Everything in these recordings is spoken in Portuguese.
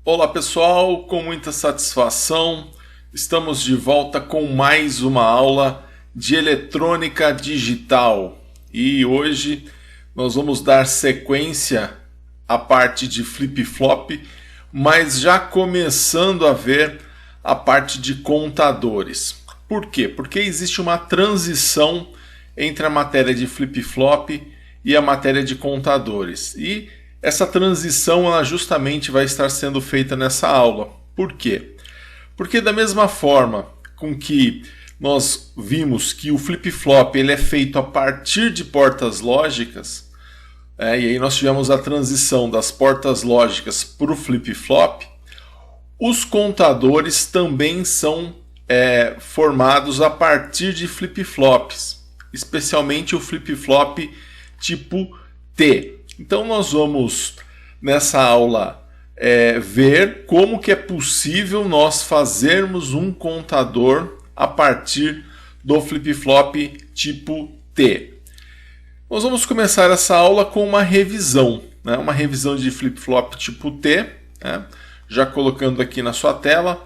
Olá pessoal, com muita satisfação estamos de volta com mais uma aula de eletrônica digital e hoje nós vamos dar sequência à parte de flip-flop, mas já começando a ver a parte de contadores. Por quê? Porque existe uma transição entre a matéria de flip-flop e a matéria de contadores e essa transição ela justamente vai estar sendo feita nessa aula. Por quê? Porque da mesma forma com que nós vimos que o flip-flop ele é feito a partir de portas lógicas, e aí nós tivemos a transição das portas lógicas para o flip-flop, os contadores também são formados a partir de flip-flops, especialmente o flip-flop tipo T. Então nós vamos nessa aula ver como que é possível nós fazermos um contador a partir do flip-flop tipo T. Nós vamos começar essa aula com uma revisão, né? Uma revisão de flip-flop tipo T, né? Já colocando aqui na sua tela,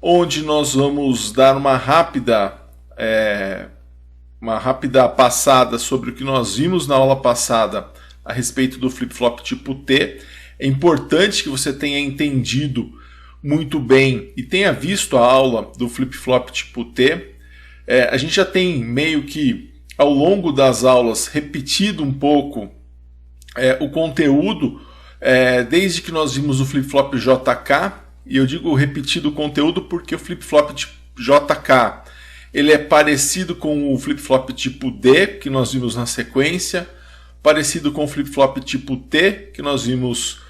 onde nós vamos dar uma rápida passada sobre o que nós vimos na aula passada a respeito do flip-flop tipo T. É importante que você tenha entendido muito bem e tenha visto a aula do flip-flop tipo T. A gente já tem meio que ao longo das aulas repetido um pouco o conteúdo desde que nós vimos o flip-flop JK, e eu digo repetido o conteúdo porque o flip-flop tipo JK ele é parecido com o flip-flop tipo D que nós vimos na sequência, parecido com o flip-flop tipo T, que nós vimos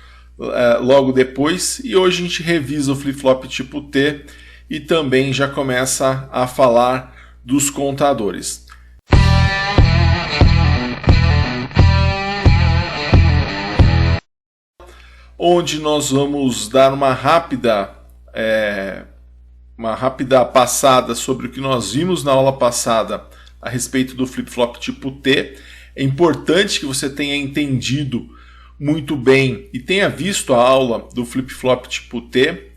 logo depois, e hoje a gente revisa o flip-flop tipo T e também já começa a falar dos contadores. Onde nós vamos dar uma rápida passada sobre o que nós vimos na aula passada a respeito do flip-flop tipo T. É importante que você tenha entendido muito bem e tenha visto a aula do flip-flop tipo T.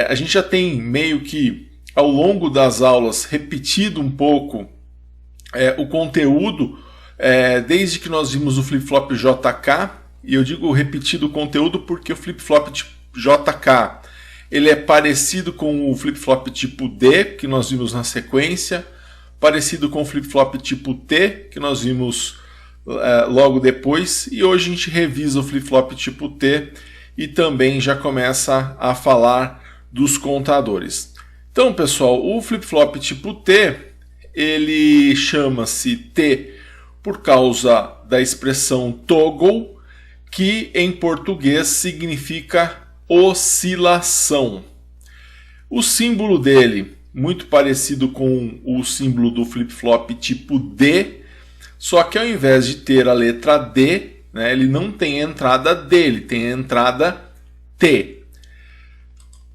A gente já tem meio que ao longo das aulas repetido um pouco o conteúdo desde que nós vimos o flip-flop JK, e eu digo repetido o conteúdo porque o flip-flop tipo JK ele é parecido com o flip-flop tipo D que nós vimos na sequência, parecido com o flip-flop tipo T que nós vimos logo depois, e hoje a gente revisa o flip-flop tipo T e também já começa a falar dos contadores. Então pessoal, o flip-flop tipo T ele chama-se T por causa da expressão toggle, que em português significa oscilação. O símbolo dele muito parecido com o símbolo do flip-flop tipo D, só que ao invés de ter a letra D, né, ele não tem a entrada D, ele tem a entrada T.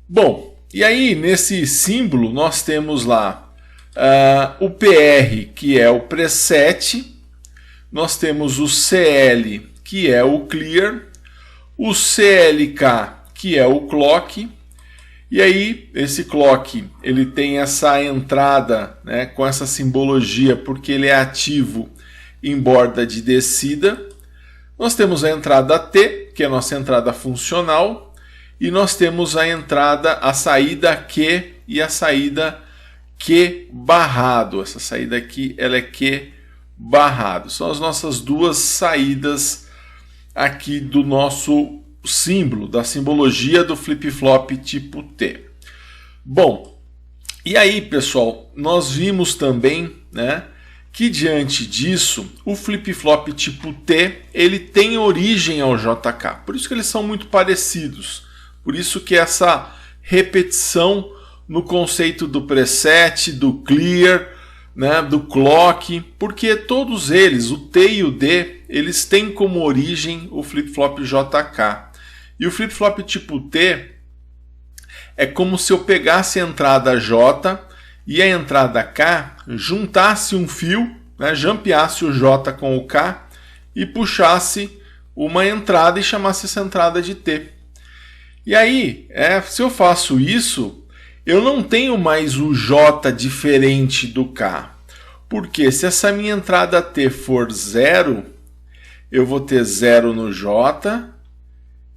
Bom, e aí nesse símbolo nós temos lá o PR, que é o preset, nós temos o CL, que é o clear, o CLK, que é o clock, e aí esse clock ele tem essa entrada, né, com essa simbologia porque ele é ativo em borda de descida. Nós temos a entrada T, que é a nossa entrada funcional, e nós temos a saída Q e a saída Q barrado. Essa saída aqui ela é Q barrado. São as nossas duas saídas aqui do nosso símbolo, da simbologia do flip-flop tipo T. Bom, e aí pessoal, nós vimos também, né, que diante disso, o flip-flop tipo T ele tem origem ao JK, por isso que eles são muito parecidos, por isso que essa repetição no conceito do preset, do clear, né, do clock, porque todos eles, o T e o D, eles têm como origem o flip-flop JK. E o flip-flop tipo T é como se eu pegasse a entrada J e a entrada K, juntasse um fio, né, jampeasse o J com o K e puxasse uma entrada e chamasse essa entrada de T. E aí, se eu faço isso, eu não tenho mais o J diferente do K. Porque se essa minha entrada T for 0, eu vou ter 0 no J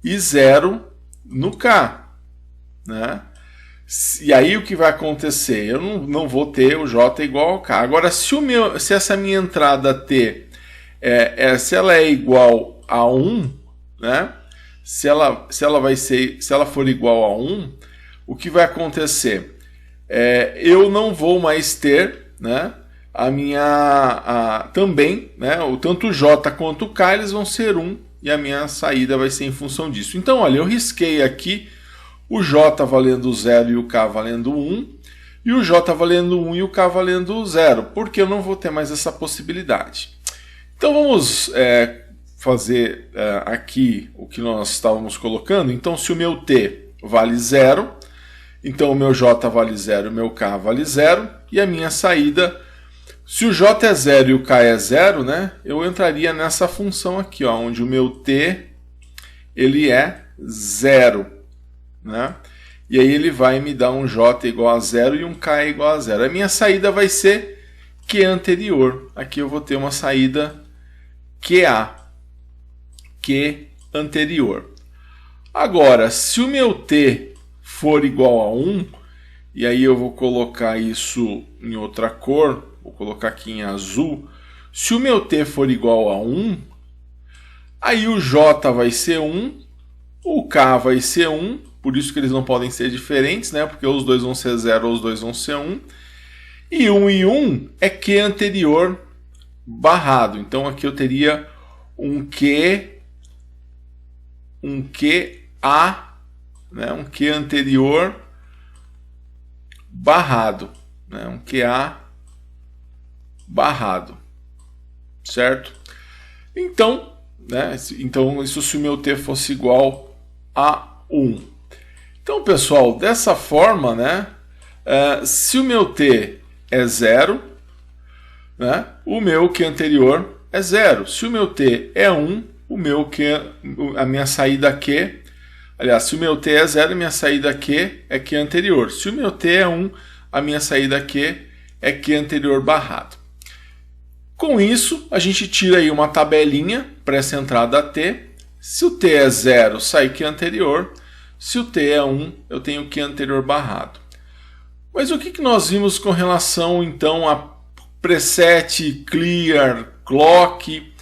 e 0 no K, né? E aí o que vai acontecer? Eu não vou ter o J igual ao K. Agora, se essa minha entrada T, se ela é igual a 1, né? Se ela for igual a 1, o que vai acontecer? Eu não vou mais ter, né, também, né, tanto o J quanto o K, eles vão ser 1 e a minha saída vai ser em função disso. Então, olha, eu risquei aqui o J valendo 0 e o K valendo 1, e o J valendo 1 e o K valendo 0, porque eu não vou ter mais essa possibilidade. Então vamos fazer aqui o que nós estávamos colocando. Então, se o meu T vale 0, então o meu J vale 0, o meu K vale 0, e a minha saída, se o J é 0 e o K é 0, né, eu entraria nessa função aqui, ó, onde o meu T ele é 0, né? E aí ele vai me dar um J igual a 0 e um K igual a 0. A minha saída vai ser Q anterior. Aqui eu vou ter uma saída QA, Q anterior. Agora, se o meu T for igual a 1, e aí eu vou colocar isso em outra cor, vou colocar aqui em azul. Se o meu T for igual a 1, aí o J vai ser 1, o K vai ser 1, por isso que eles não podem ser diferentes, né? Porque os dois vão ser 0 ou os dois vão ser 1. E 1 e 1 é Q anterior barrado. Então aqui eu teria um QA, né? Um Q anterior barrado, né? Um QA barrado, certo? Então, né? Então isso se o meu T fosse igual a 1. Então, pessoal, dessa forma, né? Se o meu T é 0, né? O meu Q anterior é 0. Se o meu T é 1, a minha saída Q, aliás, se o meu T é 0, a minha saída Q é Q anterior. Se o meu T é 1, a minha saída Q é Q anterior barrado. Com isso, a gente tira aí uma tabelinha para essa entrada T. Se o T é 0, sai Q anterior. Se o T é 1, eu tenho Q anterior barrado. Mas o que nós vimos com relação, então, a preset, clear, clock?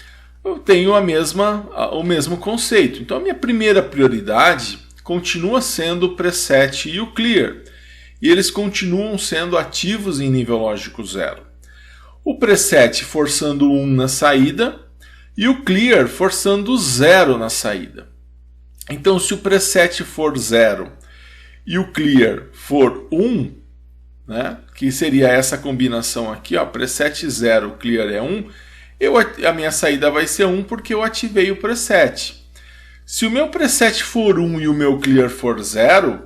Eu tenho o mesmo conceito. Então, a minha primeira prioridade continua sendo o preset e o clear. E eles continuam sendo ativos em nível lógico 0. O preset forçando 1 na saída e o clear forçando 0 na saída. Então, se o preset for 0 e o clear for 1, né, que seria essa combinação aqui, ó, preset 0, clear é 1, a minha saída vai ser 1 porque eu ativei o preset. Se o meu preset for 1 e o meu clear for 0,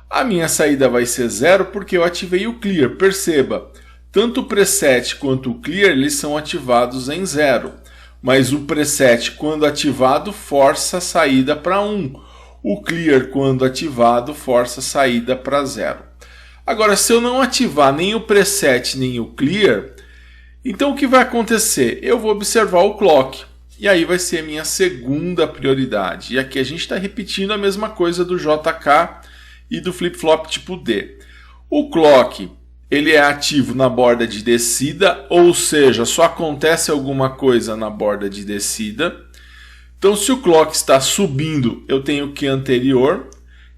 a minha saída vai ser 0 porque eu ativei o clear. Perceba, tanto o preset quanto o clear eles são ativados em 0. Mas o preset, quando ativado, força a saída para 1. O clear, quando ativado, força a saída para 0. Agora, se eu não ativar nem o preset nem o clear, então o que vai acontecer? Eu vou observar o clock. E aí vai ser a minha segunda prioridade. E aqui a gente está repetindo a mesma coisa do JK e do flip-flop tipo D. O clock, ele é ativo na borda de descida, ou seja, só acontece alguma coisa na borda de descida. Então, se o clock está subindo, eu tenho Q anterior.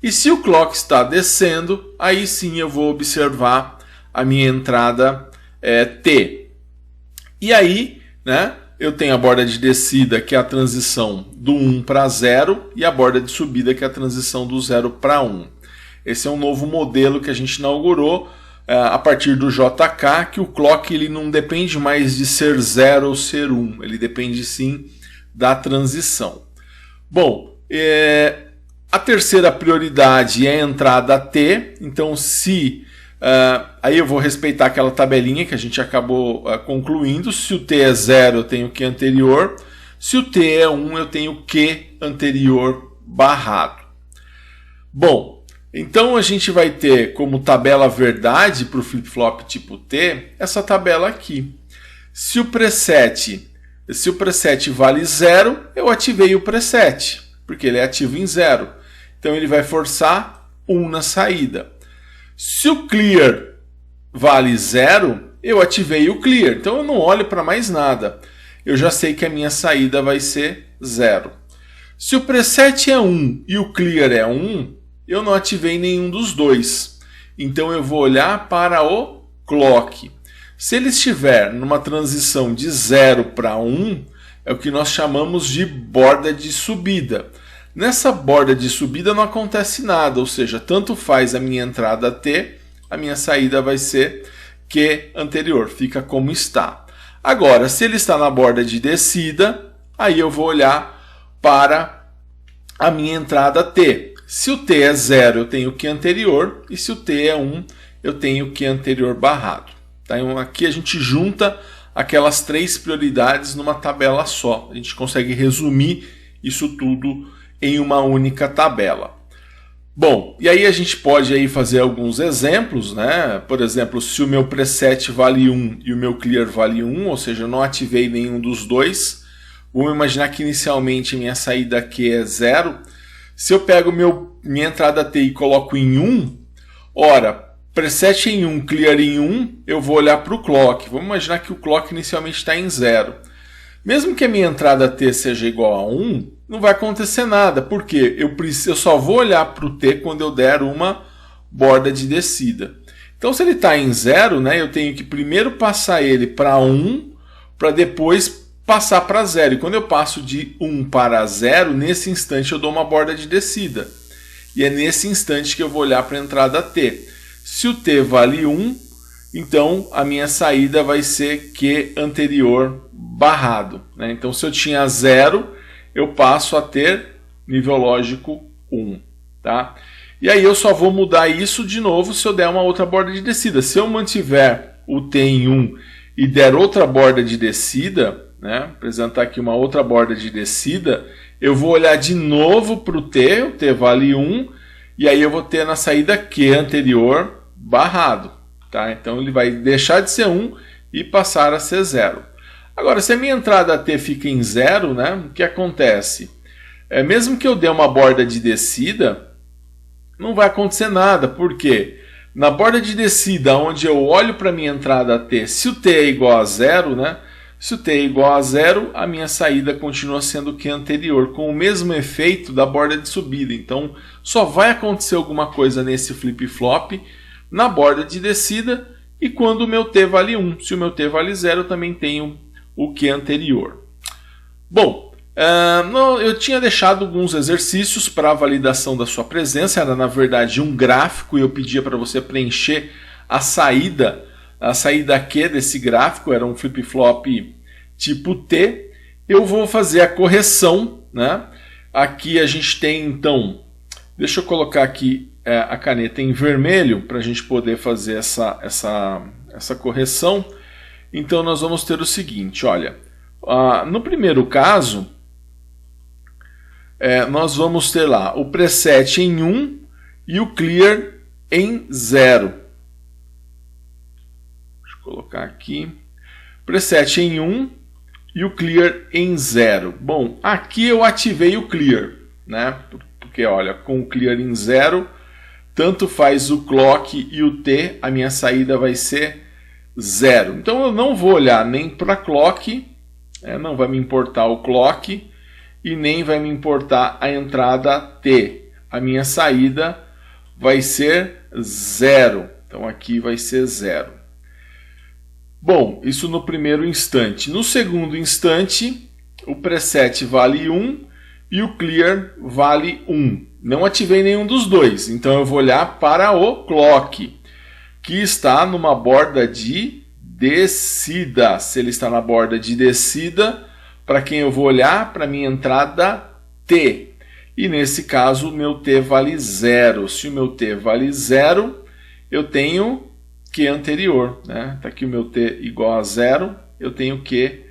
E se o clock está descendo, aí sim eu vou observar a minha entrada T. E aí, né, eu tenho a borda de descida, que é a transição do 1 para 0, e a borda de subida, que é a transição do 0 para 1. Esse é um novo modelo que a gente inaugurou a partir do JK, que o clock ele não depende mais de ser 0 ou ser 1, ele depende sim da transição. Bom, a terceira prioridade é a entrada T, então aí eu vou respeitar aquela tabelinha que a gente acabou concluindo. Se o T é 0, eu tenho Q anterior, se o T é 1, eu tenho Q anterior barrado. Bom, então a gente vai ter como tabela verdade para o flip-flop tipo T essa tabela aqui. Se o preset vale 0, eu ativei o preset, porque ele é ativo em 0. Então ele vai forçar 1 na saída. Se o clear vale 0, eu ativei o clear. Então eu não olho para mais nada. Eu já sei que a minha saída vai ser 0. Se o preset é 1 e o clear é 1, eu não ativei nenhum dos dois. Então eu vou olhar para o clock. Se ele estiver numa transição de 0 para 1, é o que nós chamamos de borda de subida. Nessa borda de subida não acontece nada, ou seja, tanto faz a minha entrada T, a minha saída vai ser Q anterior, fica como está. Agora, se ele está na borda de descida, aí eu vou olhar para a minha entrada T. Se o T é 0, eu tenho Q anterior, e se o T é 1, eu tenho Q anterior barrado. Então aqui a gente junta aquelas 3 prioridades numa tabela só. A gente consegue resumir isso tudo em uma única tabela. Bom, e aí a gente pode aí fazer alguns exemplos, né? Por exemplo, se o meu preset vale 1 e o meu clear vale 1, ou seja, eu não ativei nenhum dos dois. Vamos imaginar que inicialmente minha saída aqui é 0. Se eu pego minha entrada T e coloco em 1, ora, preset em 1, clear em 1, eu vou olhar para o clock. Vamos imaginar que o clock inicialmente está em 0. Mesmo que a minha entrada T seja igual a 1, não vai acontecer nada, porque eu só vou olhar para o T quando eu der uma borda de descida. Então, se ele está em 0, né, eu tenho que primeiro passar ele para 1, para depois passar para 0. E quando eu passo de 1 para 0, nesse instante eu dou uma borda de descida. E é nesse instante que eu vou olhar para a entrada T. Se o T vale 1, então a minha saída vai ser Q anterior barrado, né? Então, se eu tinha 0, eu passo a ter nível lógico 1. Tá? E aí eu só vou mudar isso de novo se eu der uma outra borda de descida. Se eu mantiver o T em 1 e der outra borda de descida, né, apresentar aqui uma outra borda de descida, eu vou olhar de novo para o T vale 1, e aí eu vou ter na saída Q anterior barrado. Tá? Então ele vai deixar de ser 1 e passar a ser 0. Agora, se a minha entrada T fica em 0, né, o que acontece? Mesmo que eu dê uma borda de descida, não vai acontecer nada. Por quê? Na borda de descida, onde eu olho para a minha entrada T, se o T é igual a 0, né, se o T é igual a 0, a minha saída continua sendo Q anterior, com o mesmo efeito da borda de subida. Então, só vai acontecer alguma coisa nesse flip-flop na borda de descida e quando o meu T vale 1. Se o meu T vale 0, eu também tenho o Q anterior. Bom, eu tinha deixado alguns exercícios para a validação da sua presença. Era, na verdade, um gráfico e eu pedia para você preencher a saída Q desse gráfico. Era um flip-flop tipo T. Eu vou fazer a correção, né? Aqui a gente tem, então, deixa eu colocar aqui a caneta em vermelho para a gente poder fazer essa correção. Então nós vamos ter o seguinte, olha, no primeiro caso, nós vamos ter lá o preset em 1 e o clear em 0. Deixa eu colocar aqui, preset em 1 e o clear em 0. Bom, aqui eu ativei o clear, né? Porque olha, com o clear em 0, tanto faz o clock e o T, a minha saída vai ser 0. Então eu não vou olhar nem para clock, não vai me importar o clock e nem vai me importar a entrada T. A minha saída vai ser 0. Então aqui vai ser 0. Bom, isso no primeiro instante. No segundo instante, o preset vale 1 e o clear vale 1. Não ativei nenhum dos dois, então eu vou olhar para o clock, que está numa borda de descida. Se ele está na borda de descida, para quem eu vou olhar? Para minha entrada T. E nesse caso, o meu T vale 0. Se o meu T vale 0, eu tenho Q anterior. Está aqui o meu T igual a 0, eu tenho Q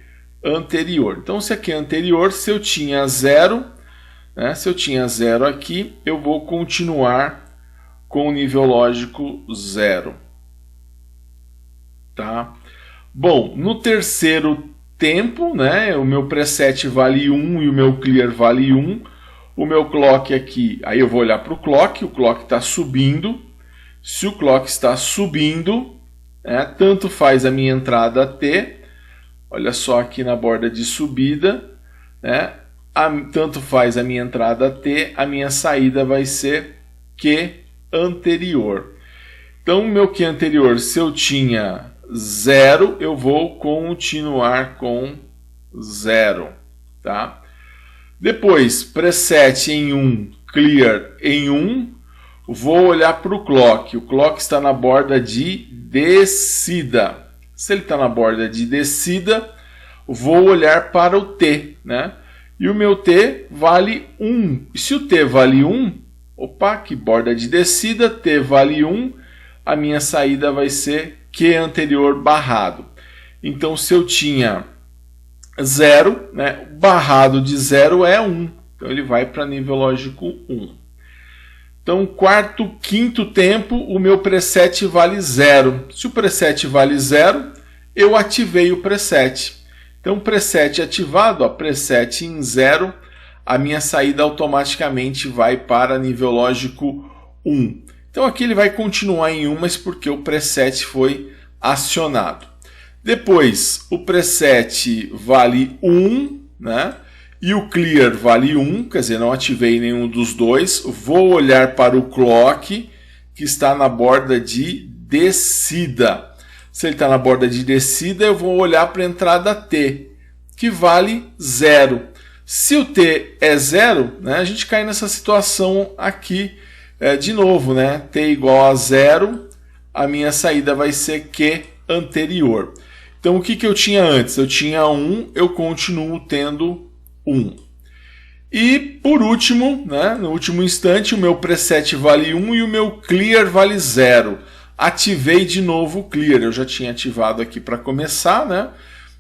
anterior. Então, se é Q anterior, se eu tinha 0, né? Se eu tinha 0 aqui, eu vou continuar com o nível lógico 0. Tá? Bom, no terceiro tempo, né, o meu preset vale 1 e o meu clear vale 1. O meu clock aqui, aí eu vou olhar para o clock está subindo. Se o clock está subindo, né, tanto faz a minha entrada T, olha só aqui na borda de subida, né, tanto faz a minha entrada T, a minha saída vai ser Q anterior. Então, o meu Q anterior, se eu tinha 0, eu vou continuar com 0, tá? Depois, preset em 1, clear em 1, vou olhar para o clock está na borda de descida. Se ele está na borda de descida, vou olhar para o T, né? E o meu T vale 1. E se o T vale 1, opa, que borda de descida, T vale 1, a minha saída vai ser Q anterior barrado. Então, se eu tinha 0, né, barrado de 0 é 1. Então, ele vai para nível lógico 1. Então, quarto, quinto tempo, o meu preset vale 0. Se o preset vale 0, eu ativei o preset. Então, preset ativado, ó, preset em 0, a minha saída automaticamente vai para nível lógico 1. Então aqui ele vai continuar em 1, mas porque o preset foi acionado. Depois, o preset vale 1, né? E o clear vale 1, quer dizer, não ativei nenhum dos dois. Vou olhar para o clock, que está na borda de descida. Se ele está na borda de descida, eu vou olhar para a entrada T, que vale 0. Se o T é 0, né, a gente cai nessa situação aqui, de novo, né? T igual a 0, a minha saída vai ser Q anterior. Então, o que eu tinha antes? Eu tinha 1, eu continuo tendo 1. E, por último, né, no último instante, o meu preset vale 1 e o meu clear vale 0. Ativei de novo o clear. Eu já tinha ativado aqui para começar, né?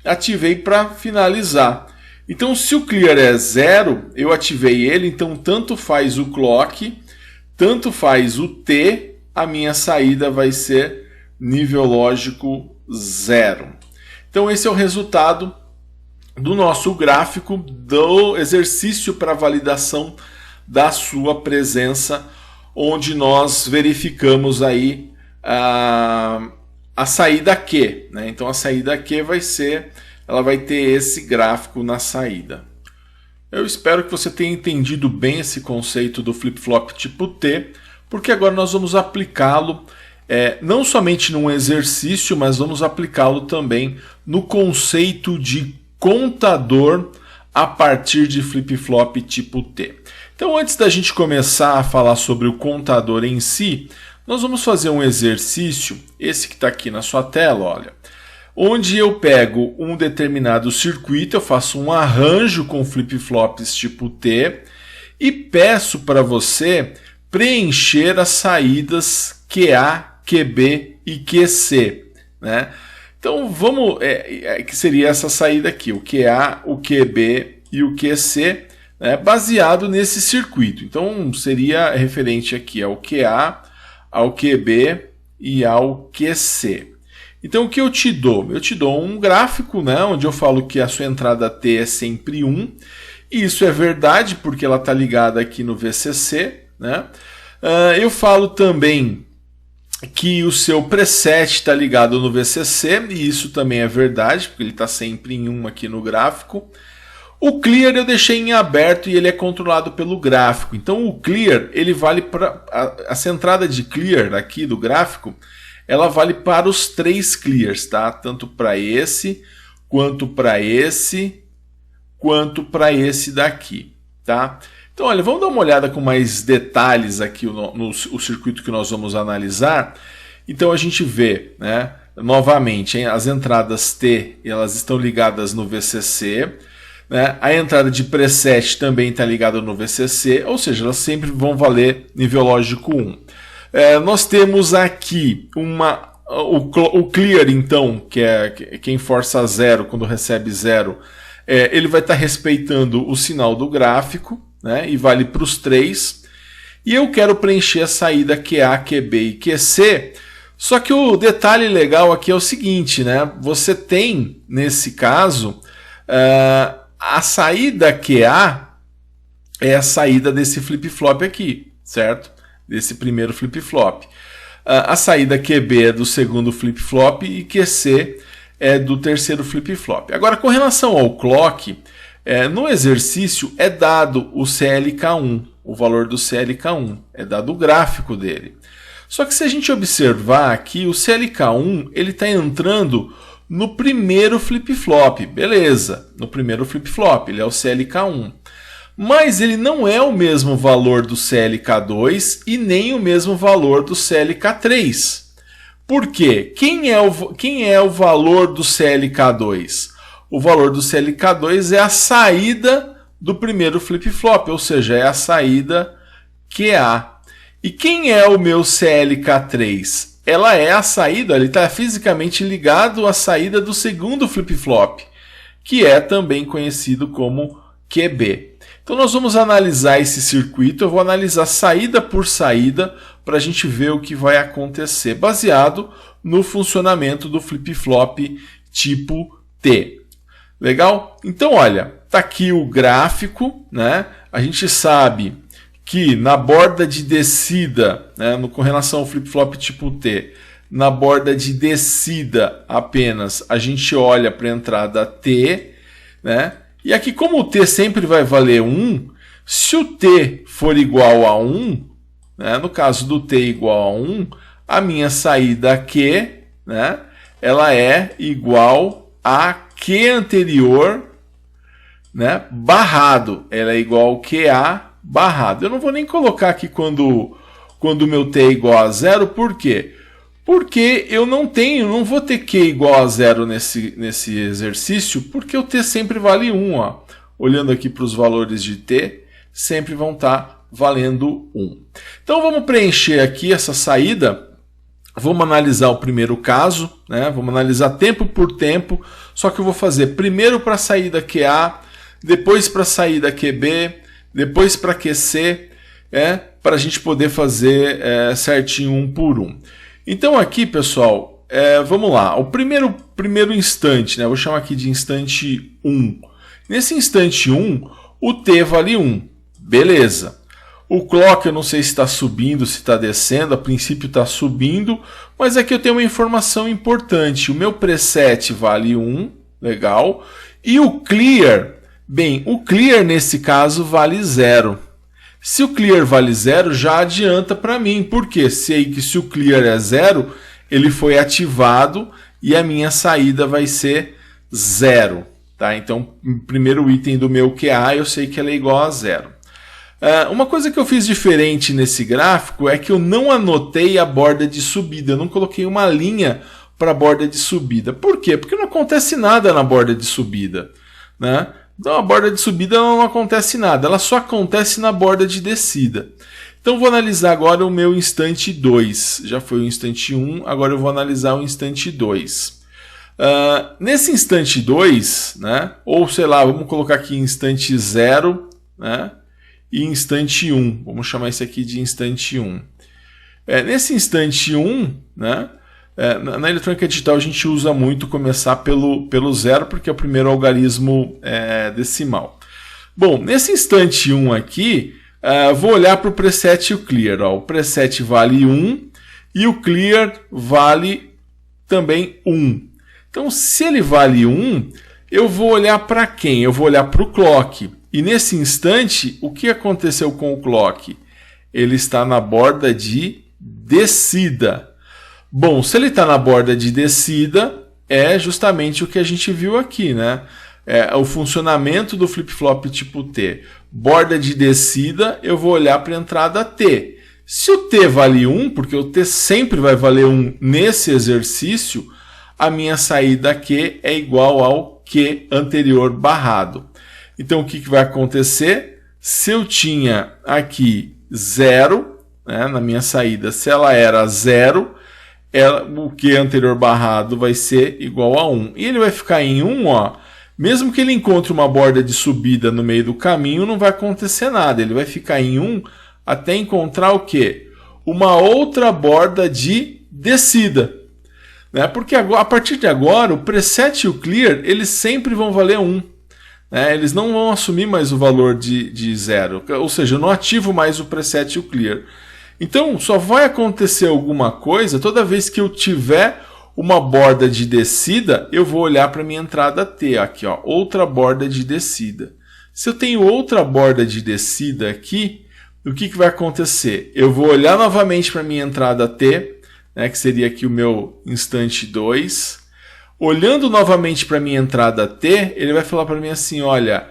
Ativei para finalizar. Então, se o clear é 0, eu ativei ele, então tanto faz o clock, tanto faz o T, a minha saída vai ser nível lógico 0. Então esse é o resultado do nosso gráfico do exercício para validação da sua presença, onde nós verificamos aí a saída Q, né? Então a saída Q ela vai ter esse gráfico na saída. Eu espero que você tenha entendido bem esse conceito do flip-flop tipo T, porque agora nós vamos aplicá-lo não somente num exercício, mas vamos aplicá-lo também no conceito de contador a partir de flip-flop tipo T. Então, antes da gente começar a falar sobre o contador em si, nós vamos fazer um exercício, esse que está aqui na sua tela, olha, onde eu pego um determinado circuito, eu faço um arranjo com flip-flops tipo T e peço para você preencher as saídas QA, QB e QC, né? Então vamos, que seria essa saída aqui, o QA, o QB e o QC, né, baseado nesse circuito. Então seria referente aqui ao QA, ao QB e ao QC. Então o que eu te dou? Eu te dou um gráfico, né, onde eu falo que a sua entrada T é sempre 1. E isso é verdade porque ela está ligada aqui no VCC, né? Eu falo também que o seu preset está ligado no VCC, e isso também é verdade, porque ele está sempre em 1 aqui no gráfico. O clear eu deixei em aberto e ele é controlado pelo gráfico. Então o clear, ele vale para essa entrada de clear aqui do gráfico, ela vale para os 3 clears, tá? Tanto para esse, quanto para esse, quanto para esse daqui, tá? Então, olha, vamos dar uma olhada com mais detalhes aqui no circuito que nós vamos analisar. Então, a gente vê, né, novamente, as entradas T, elas estão ligadas no VCC, né? A entrada de preset também está ligada no VCC, ou seja, elas sempre vão valer nível lógico 1. Nós temos aqui o clear, então, que é quem força 0 quando recebe 0, ele vai estar respeitando o sinal do gráfico, né, e vale para os três. E eu quero preencher a saída QA, QB e QC. Só que o detalhe legal aqui é o seguinte, né? Você tem, nesse caso, a saída QA é a saída desse flip-flop aqui, certo? Desse primeiro flip-flop. A saída QB é do segundo flip-flop e QC é do terceiro flip-flop. Agora, com relação ao clock, no exercício é dado o CLK1, o valor do CLK1, é dado o gráfico dele. Só que se a gente observar aqui, o CLK1 ele está entrando no primeiro flip-flop, beleza, no primeiro flip-flop, ele é o CLK1. Mas ele não é o mesmo valor do CLK2 e nem o mesmo valor do CLK3. Por quê? Quem é o valor do CLK2? O valor do CLK2 é a saída do primeiro flip-flop, ou seja, é a saída QA. E quem é o meu CLK3? Ela é a saída, ele está fisicamente ligado à saída do segundo flip-flop, que é também conhecido como QB. Então nós vamos analisar esse circuito, eu vou analisar saída por saída para a gente ver o que vai acontecer, baseado no funcionamento do flip-flop tipo T. Legal? Então olha, está aqui o gráfico, né? A gente sabe que na borda de descida, né, com relação ao flip-flop tipo T, na borda de descida apenas a gente olha para a entrada T, né? E aqui, como o T sempre vai valer 1, se o T for igual a 1, né, no caso do T igual a 1, a minha saída Q, né, ela é igual a Q anterior, né, barrado. Ela é igual ao QA barrado. Eu não vou nem colocar aqui quando o meu T é igual a 0, por quê? Porque eu não vou ter Q igual a 0 nesse exercício, porque o T sempre vale 1. Ó. Olhando aqui para os valores de T, sempre vão estar valendo 1. Então vamos preencher aqui essa saída. Vamos analisar o primeiro caso, né? Vamos analisar tempo por tempo, só que eu vou fazer primeiro para a saída QA, depois para a saída QB, depois para QC, para a gente poder fazer certinho um por um. Então aqui, pessoal, vamos lá. O primeiro instante, né? Vou chamar aqui de instante 1. Nesse instante 1, o T vale 1. Beleza. O clock eu não sei se está subindo, se está descendo. A princípio está subindo, mas aqui eu tenho uma informação importante. O meu preset vale 1, legal. E o clear, bem, o clear nesse caso vale 0. Se o clear vale 0, já adianta para mim. Por quê? Sei que se o clear é 0, ele foi ativado e a minha saída vai ser 0. Tá? Então, o primeiro item do meu QA eu sei que ela é igual a 0. Uma coisa que eu fiz diferente nesse gráfico é que eu não anotei a borda de subida. Eu não coloquei uma linha para a borda de subida. Por quê? Porque não acontece nada na borda de subida, né? Então a borda de subida não acontece nada, ela só acontece na borda de descida. Então vou analisar agora o meu instante 2. Já foi o instante 1, agora eu vou analisar o instante 2. Nesse instante 2, né, ou sei lá, vamos colocar aqui instante 0, né, e instante 1. Vamos chamar isso aqui de instante 1. Nesse instante 1, né, na eletrônica digital a gente usa muito começar pelo 0, porque é o primeiro algarismo decimal. Bom, nesse instante 1 aqui, vou olhar para o preset e o clear. Ó. O preset vale 1 e o clear vale também 1. Então, se ele vale 1, eu vou olhar para quem? Eu vou olhar para o clock. E nesse instante, o que aconteceu com o clock? Ele está na borda de descida. Bom, se ele está na borda de descida, é justamente o que a gente viu aqui, né? O funcionamento do flip-flop tipo T. Borda de descida, eu vou olhar para a entrada T. Se o T vale 1, porque o T sempre vai valer 1 nesse exercício, a minha saída Q é igual ao Q anterior barrado. Então, o que vai acontecer? Se eu tinha aqui 0, né, na minha saída, se ela era 0, o Q anterior barrado vai ser igual a 1. E ele vai ficar em 1, ó, Mesmo que ele encontre uma borda de subida no meio do caminho, não vai acontecer nada. Ele vai ficar em 1 até encontrar o quê? Uma outra borda de descida. Né? Porque agora, a partir de agora, o preset e o clear, eles sempre vão valer 1. Né? Eles não vão assumir mais o valor de 0. Ou seja, eu não ativo mais o preset e o clear. Então, só vai acontecer alguma coisa toda vez que eu tiver uma borda de descida, eu vou olhar para minha entrada T. Aqui, ó, outra borda de descida. Se eu tenho outra borda de descida aqui, o que vai acontecer? Eu vou olhar novamente para minha entrada T, né, que seria aqui o meu instante 2. Olhando novamente para minha entrada T, ele vai falar para mim assim, olha,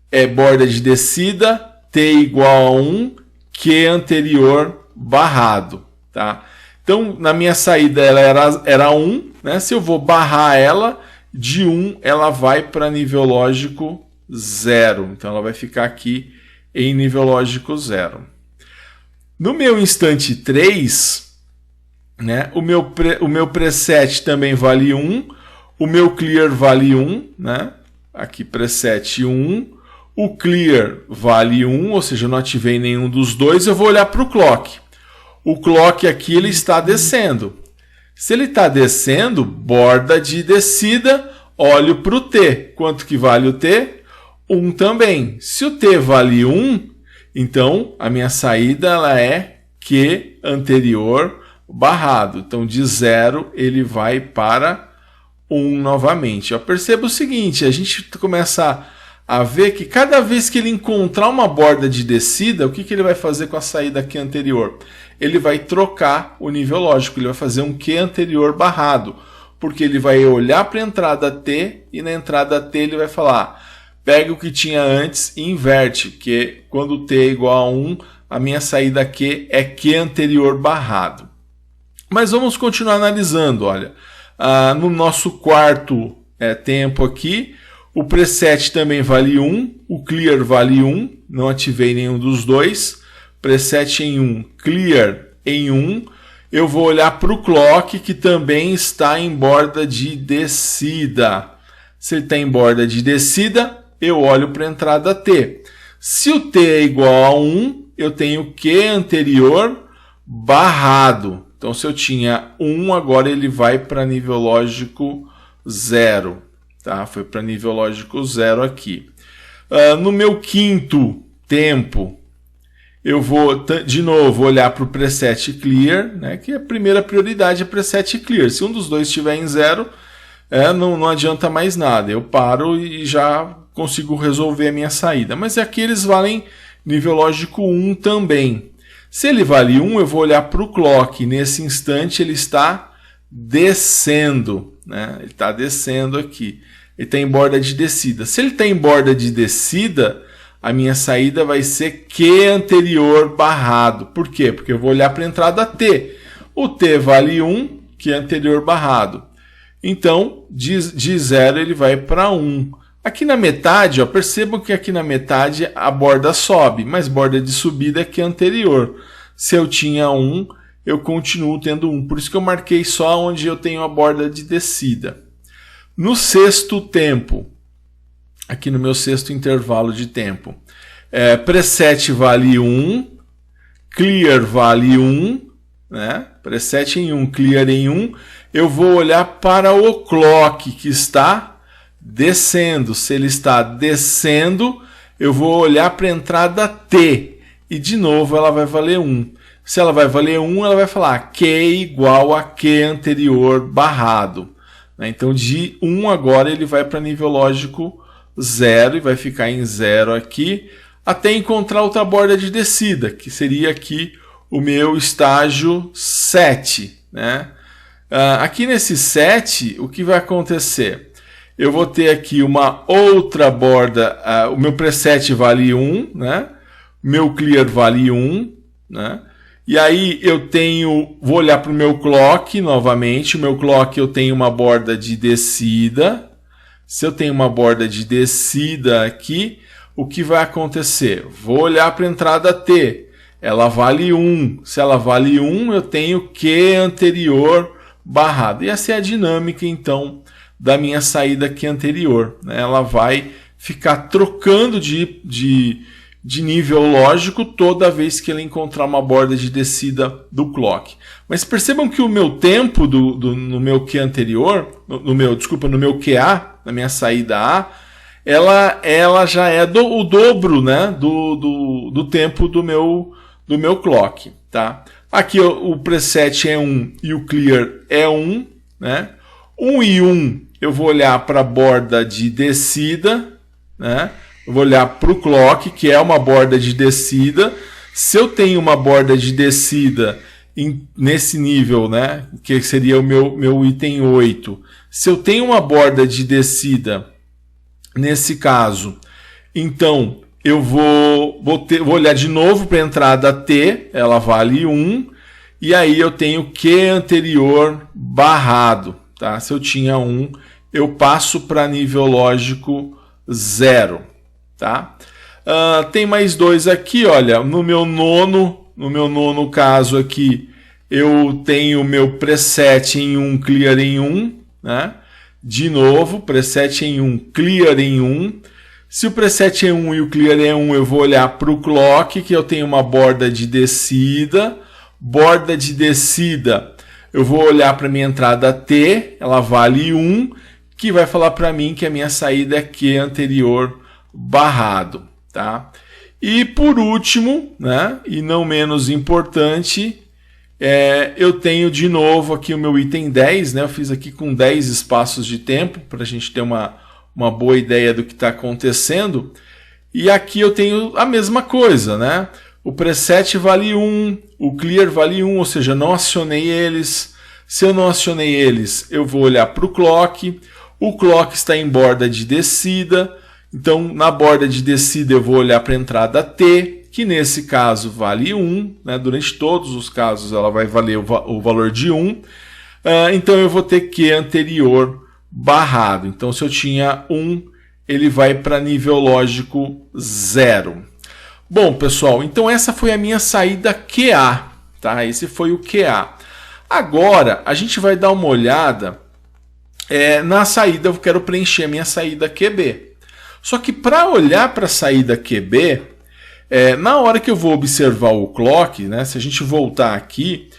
é borda de descida, T igual a 1, Q anterior barrado. Tá? Então, na minha saída ela era 1, né? Se eu vou barrar ela, de 1 ela vai para nível lógico 0. Então, ela vai ficar aqui em nível lógico 0. No meu instante 3, né, o meu preset também vale 1, o meu clear vale 1, né? Aqui preset 1, o clear vale 1, ou seja, eu não ativei nenhum dos dois, eu vou olhar para o clock. O clock aqui ele está descendo. Se ele está descendo, borda de descida, olho para o T. Quanto que vale o T? 1 também. Se o T vale 1, então a minha saída ela é Q anterior barrado. Então de 0 ele vai para 1 novamente. Perceba o seguinte, a gente começa a ver que cada vez que ele encontrar uma borda de descida, o que ele vai fazer com a saída aqui anterior? Ele vai trocar o nível lógico, ele vai fazer um Q anterior barrado, porque ele vai olhar para a entrada T e na entrada T ele vai falar, pega o que tinha antes e inverte, porque quando T é igual a 1, a minha saída Q é Q anterior barrado. Mas vamos continuar analisando, olha, no nosso quarto tempo aqui, o preset também vale 1, o clear vale 1, não ativei nenhum dos dois. Preset em 1, clear em 1. Eu vou olhar para o clock, que também está em borda de descida. Se ele está em borda de descida, eu olho para a entrada T. Se o T é igual a 1, eu tenho Q anterior barrado. Então, se eu tinha 1, agora ele vai para nível lógico 0. Tá? Foi para nível lógico 0 aqui. No meu quinto tempo, eu vou, de novo, olhar para o preset clear, né, que a primeira prioridade é preset clear. Se um dos dois estiver em 0, não adianta mais nada. Eu paro e já consigo resolver a minha saída. Mas aqui eles valem nível lógico 1 também. Se ele vale 1, eu vou olhar para o clock. Nesse instante ele está descendo. Né? Ele está descendo aqui. Ele está em borda de descida. Se ele está em borda de descida, a minha saída vai ser Q anterior barrado. Por quê? Porque eu vou olhar para a entrada T. O T vale 1, Q anterior barrado. Então, de 0 ele vai para 1. Aqui na metade, percebam que aqui na metade a borda sobe, mas borda de subida é Q anterior. Se eu tinha 1, eu continuo tendo 1. Por isso que eu marquei só onde eu tenho a borda de descida. No sexto tempo, aqui no meu sexto intervalo de tempo, preset vale 1, clear vale 1, né? Preset em 1, clear em 1, eu vou olhar para o clock que está descendo. Se ele está descendo, eu vou olhar para a entrada T e de novo ela vai valer 1. Se ela vai valer 1, ela vai falar Q igual a Q anterior barrado. Então de 1 agora ele vai para nível lógico 0 e vai ficar em 0 aqui, até encontrar outra borda de descida, que seria aqui o meu estágio 7. Né? Aqui nesse 7, o que vai acontecer? Eu vou ter aqui uma outra borda, o meu preset vale 1, né? O meu clear vale 1, né? E aí eu vou olhar para o meu clock novamente, o meu clock eu tenho uma borda de descida. Se eu tenho uma borda de descida aqui, o que vai acontecer? Vou olhar para a entrada T, ela vale 1. Se ela vale 1, eu tenho Q anterior barrado. E essa é a dinâmica, então, da minha saída aqui anterior, né? Ela vai ficar trocando de nível lógico toda vez que ele encontrar uma borda de descida do clock. Mas percebam que o meu tempo no meu Q anterior, no meu QA, na minha saída A, ela já é o dobro, né, do tempo do meu clock. Tá? Aqui o preset é 1 e o clear é 1. Né? 1 e 1 eu vou olhar para a borda de descida, né? Eu vou olhar para o clock, que é uma borda de descida. Se eu tenho uma borda de descida nesse nível, né, que seria o meu item 8, se eu tenho uma borda de descida nesse caso, então eu vou olhar de novo para a entrada T, ela vale 1, e aí eu tenho Q anterior barrado. Tá? Se eu tinha 1, eu passo para nível lógico 0. Tá? Tem mais dois aqui, olha, no meu nono caso aqui, eu tenho o meu preset em 1, clear em 1, né? De novo, preset em 1, clear em 1. Se o preset é 1 e o clear é 1, eu vou olhar para o clock, que eu tenho uma borda de descida. Borda de descida, eu vou olhar para a minha entrada T, ela vale 1, que vai falar para mim que a minha saída é Q anterior barrado. Tá? E por último, né, e não menos importante, eu tenho de novo aqui o meu item 10, né, eu fiz aqui com 10 espaços de tempo, para a gente ter uma boa ideia do que está acontecendo. E aqui eu tenho a mesma coisa, né? O preset vale 1, o clear vale 1, ou seja, não acionei eles. Se eu não acionei eles, eu vou olhar para o clock está em borda de descida. Então, na borda de descida, eu vou olhar para a entrada T, que nesse caso vale 1. Né? Durante todos os casos, ela vai valer o valor de 1. Então, eu vou ter Q anterior barrado. Então, se eu tinha 1, ele vai para nível lógico 0. Bom, pessoal, então essa foi a minha saída QA. Tá? Esse foi o QA. Agora, a gente vai dar uma olhada na saída. Eu quero preencher a minha saída QB. Só que para olhar para a saída QB, na hora que eu vou observar o clock, né, se a gente voltar aqui,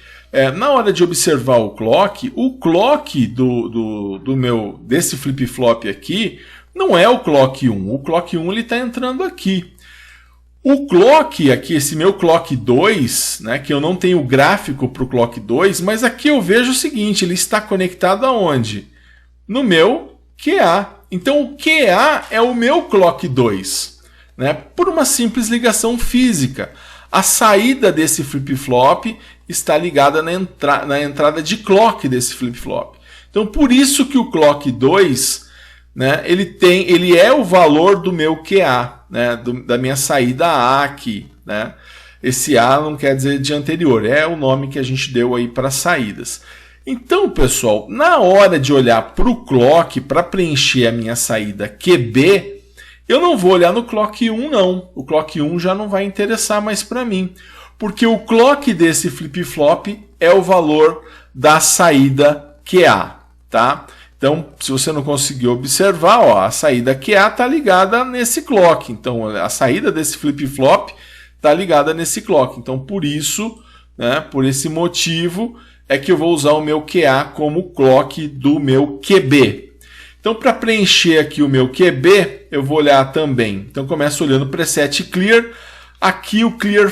na hora de observar o clock desse flip-flop aqui não é o clock 1. O clock 1 está entrando aqui. O clock aqui, esse meu clock 2, né, que eu não tenho gráfico para o clock 2, mas aqui eu vejo o seguinte, ele está conectado aonde? No meu QA. Então o QA é o meu clock 2, né? Por uma simples ligação física. A saída desse flip-flop está ligada na entrada de clock desse flip-flop. Então por isso que o clock 2, né, ele é o valor do meu QA, né, da minha saída A aqui. Né? Esse A não quer dizer de anterior, é o nome que a gente deu aí para saídas. Então, pessoal, na hora de olhar para o clock, para preencher a minha saída QB, eu não vou olhar no clock 1, não. O clock 1 já não vai interessar mais para mim, porque o clock desse flip-flop é o valor da saída QA. Tá? Então, se você não conseguiu observar, ó, a saída QA está ligada nesse clock. Então, a saída desse flip-flop está ligada nesse clock. Então, por isso, né, por esse motivo, é que eu vou usar o meu QA como clock do meu QB. Então, para preencher aqui o meu QB, eu vou olhar também. Então, começo olhando o preset clear. Aqui o clear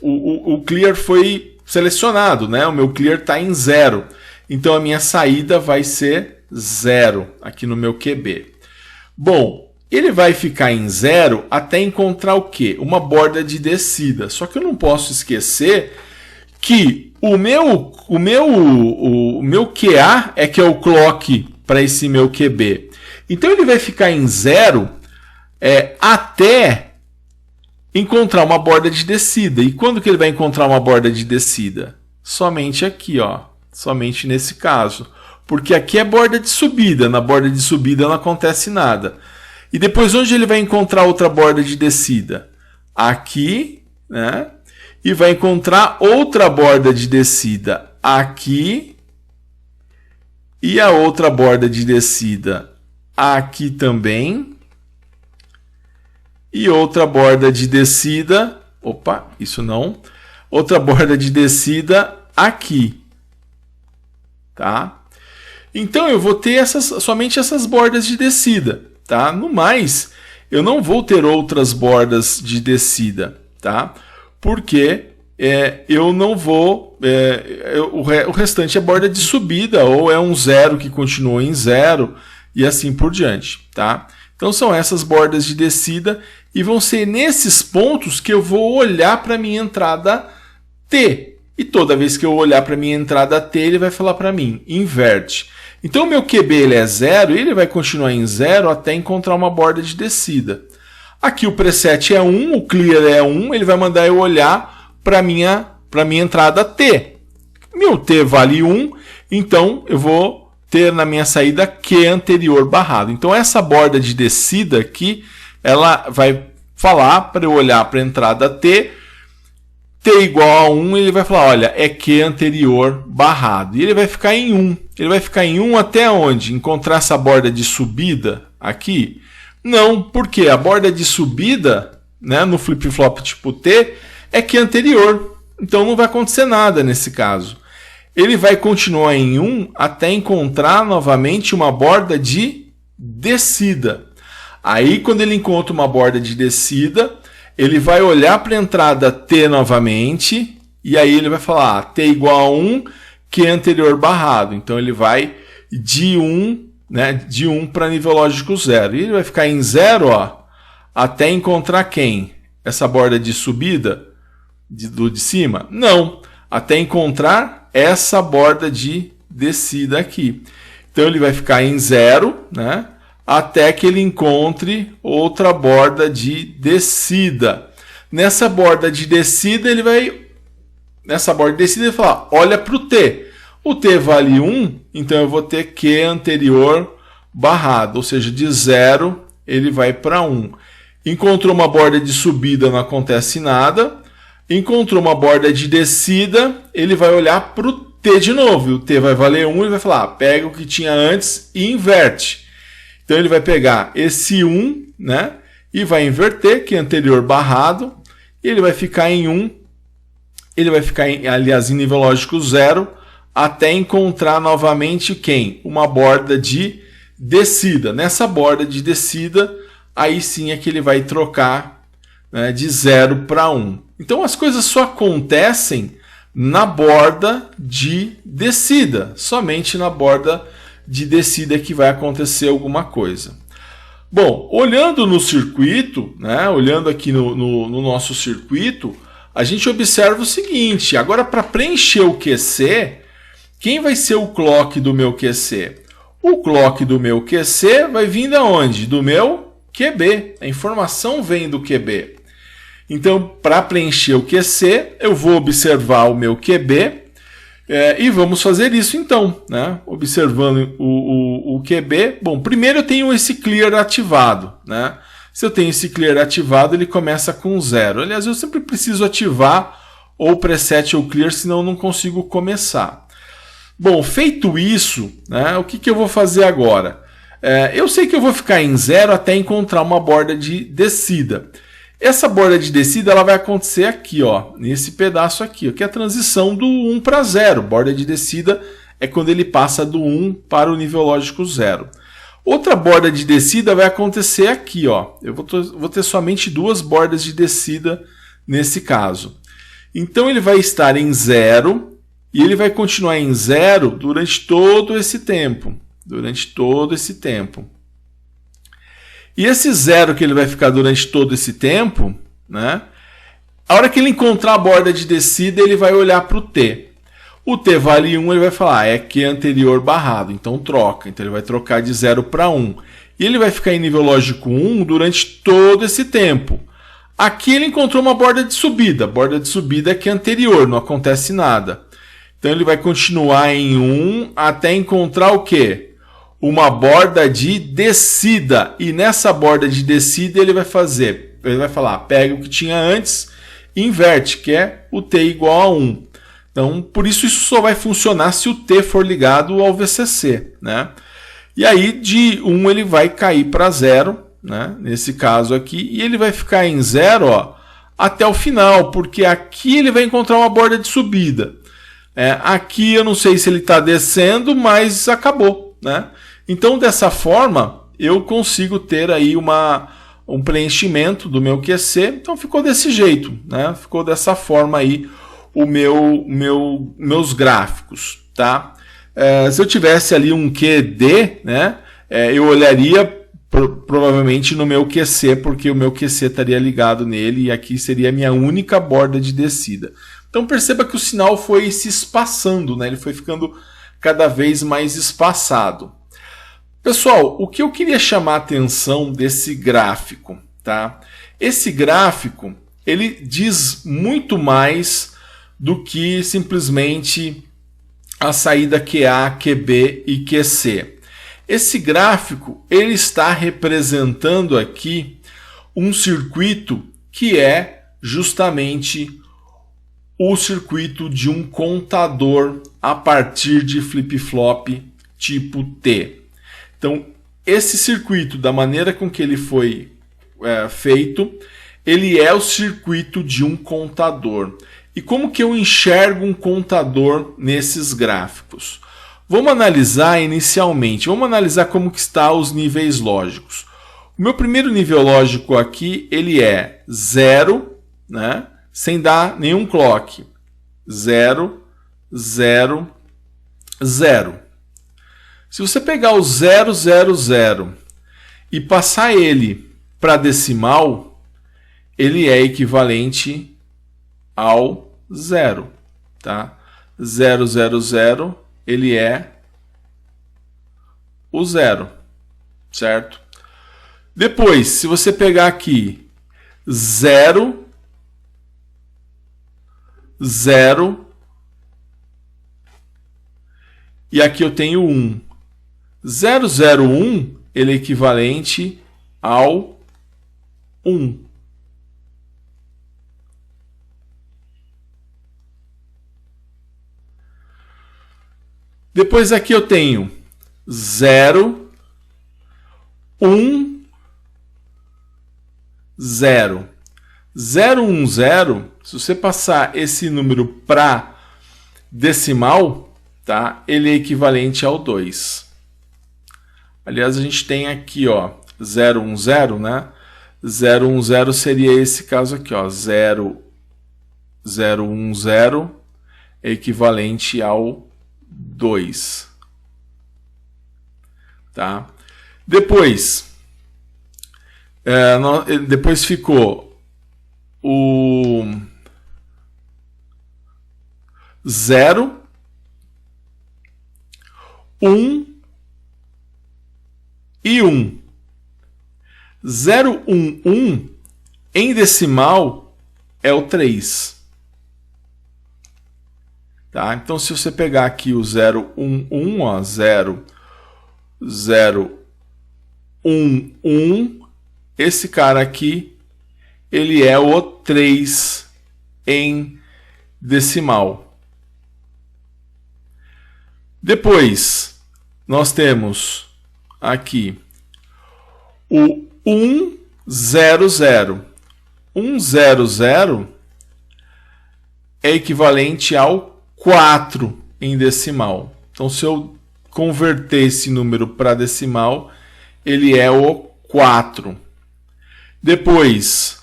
o clear foi selecionado, né? O meu clear está em 0. Então, a minha saída vai ser 0 aqui no meu QB. Bom, ele vai ficar em 0 até encontrar o quê? Uma borda de descida. Só que eu não posso esquecer que o meu QA é que é o clock para esse meu QB. Então ele vai ficar em 0 até encontrar uma borda de descida. E quando que ele vai encontrar uma borda de descida? Somente aqui, ó. Somente nesse caso. Porque aqui é borda de subida. Na borda de subida não acontece nada. E depois onde ele vai encontrar outra borda de descida? Aqui, né? E vai encontrar outra borda de descida aqui e a outra borda de descida aqui também e outra borda de descida, opa, isso não, outra borda de descida aqui, tá? Então eu vou ter somente essas bordas de descida, tá? No mais, eu não vou ter outras bordas de descida, tá? Porque eu não vou, o restante é borda de subida, ou é um zero que continua em zero, e assim por diante, tá? Então são essas bordas de descida, e vão ser nesses pontos que eu vou olhar para a minha entrada T. E toda vez que eu olhar para a minha entrada T, ele vai falar para mim, inverte. Então o meu QB ele é zero, e ele vai continuar em zero até encontrar uma borda de descida. Aqui o preset é 1, o clear é 1, ele vai mandar eu olhar para minha entrada T. Meu T vale 1, então eu vou ter na minha saída Q anterior barrado. Então essa borda de descida aqui, ela vai falar para eu olhar para a entrada T, T igual a 1, ele vai falar, olha, é Q anterior barrado. E ele vai ficar em 1. Ele vai ficar em 1 até onde? Encontrar essa borda de subida aqui? Não, porque a borda de subida, né, no flip-flop tipo T é Q anterior. Então não vai acontecer nada nesse caso. Ele vai continuar em 1 até encontrar novamente uma borda de descida. Aí quando ele encontra uma borda de descida, ele vai olhar para a entrada T novamente, e aí ele vai falar, T igual a 1, Q anterior barrado. Então ele vai de 1, né, de 1 para nível lógico 0. E ele vai ficar em 0, ó, até encontrar quem? Essa borda de subida do de cima? Não, até encontrar essa borda de descida aqui. Então ele vai ficar em 0, né, até que ele encontre outra borda de descida. Nessa borda de descida, ele vai falar, olha para o T. O T vale 1, então eu vou ter Q anterior barrado, ou seja, de 0 ele vai para 1. Encontrou uma borda de subida, não acontece nada. Encontrou uma borda de descida, ele vai olhar para o T de novo. O T vai valer 1, ele vai falar, pega o que tinha antes e inverte. Então ele vai pegar esse 1, né, e vai inverter, que é anterior barrado, e ele vai ficar em 1, ele vai ficar, aliás, em nível lógico 0, até encontrar novamente quem? Uma borda de descida. Nessa borda de descida, aí sim é que ele vai trocar, né, de 0 para 1. Então as coisas só acontecem na borda de descida, somente na borda de descida que vai acontecer alguma coisa. Bom, olhando no circuito, né, olhando aqui no nosso circuito, a gente observa o seguinte, agora para preencher o QC, quem vai ser o clock do meu QC? O clock do meu QC vai vir de onde? Do meu QB, a informação vem do QB. Então, para preencher o QC, eu vou observar o meu QB, e vamos fazer isso então, né? Observando o QB. Bom, primeiro eu tenho esse clear ativado, né? Se eu tenho esse clear ativado, ele começa com 0. Aliás, eu sempre preciso ativar ou preset ou clear, senão eu não consigo começar. Bom, feito isso, né, o que eu vou fazer agora? Eu sei que eu vou ficar em 0 até encontrar uma borda de descida. Essa borda de descida ela vai acontecer aqui, ó, nesse pedaço aqui, ó, que é a transição do 1 para 0. Borda de descida é quando ele passa do 1 para o nível lógico 0. Outra borda de descida vai acontecer aqui, ó. Eu vou ter somente duas bordas de descida nesse caso. Então ele vai estar em 0 e ele vai continuar em 0 durante todo esse tempo. E esse 0 que ele vai ficar durante todo esse tempo, né? A hora que ele encontrar a borda de descida, ele vai olhar para o T. O T vale 1, ele vai falar, é Q anterior barrado, então troca. Então ele vai trocar de 0 para 1. E ele vai ficar em nível lógico 1 durante todo esse tempo. Aqui ele encontrou uma borda de subida. Borda de subida é Q anterior, não acontece nada. Então ele vai continuar em 1 até encontrar o quê? Uma borda de descida, e nessa borda de descida ele vai falar, pega o que tinha antes e inverte, que é o T igual a 1. Então, por isso só vai funcionar se o T for ligado ao VCC, né? E aí, de 1 ele vai cair para 0, né? Nesse caso aqui, e ele vai ficar em 0, ó, até o final, porque aqui ele vai encontrar uma borda de subida. Aqui eu não sei se ele está descendo, mas acabou, né? Então, dessa forma, eu consigo ter aí um preenchimento do meu QC. Então, ficou desse jeito, né? Ficou dessa forma aí meus gráficos, tá? Se eu tivesse ali um QD, né? Eu olharia provavelmente no meu QC, porque o meu QC estaria ligado nele e aqui seria a minha única borda de descida. Então perceba que o sinal foi se espaçando, né? Ele foi ficando cada vez mais espaçado. Pessoal, o que eu queria chamar a atenção desse gráfico, tá? Esse gráfico, ele diz muito mais do que simplesmente a saída QA, QB e QC. Esse gráfico, ele está representando aqui um circuito que é justamente o circuito de um contador a partir de flip-flop tipo T. Então, esse circuito, da maneira com que ele foi feito, ele é o circuito de um contador. E como que eu enxergo um contador nesses gráficos? Vamos analisar inicialmente, vamos analisar como que está os níveis lógicos. O meu primeiro nível lógico aqui, ele é 0, né? Sem dar nenhum clock. 0, 0, 0. Se você pegar o 0, 0, 0 e passar ele para decimal, ele é equivalente ao 0. Tá? 0, 0, 0, ele é o 0. Certo? Depois, se você pegar aqui 0, 0 e aqui eu tenho 1. 0, 0, 1 ele é equivalente ao 1. Depois aqui eu tenho 0, 1, 0. 0, 1, 0, se você passar esse número para decimal, tá? Ele é equivalente ao 2. Aliás, a gente tem aqui, ó, 0, 1, 0, né? 0, 1, 0 seria esse caso aqui, ó, 0, 0, 1, 0 é equivalente ao 2. Tá? Depois ficou o 0, 1 e 1. 0, 1, 1 em decimal é o 3. Tá? Então, se você pegar aqui o 0, 1, 1, ó, 0, 0, 1, 1, esse cara aqui, ele é o 3 em decimal. Depois, nós temos aqui o 1, 0, 0. 1, 0, 0 é equivalente ao 4 em decimal. Então, se eu converter esse número para decimal, ele é o 4. Depois,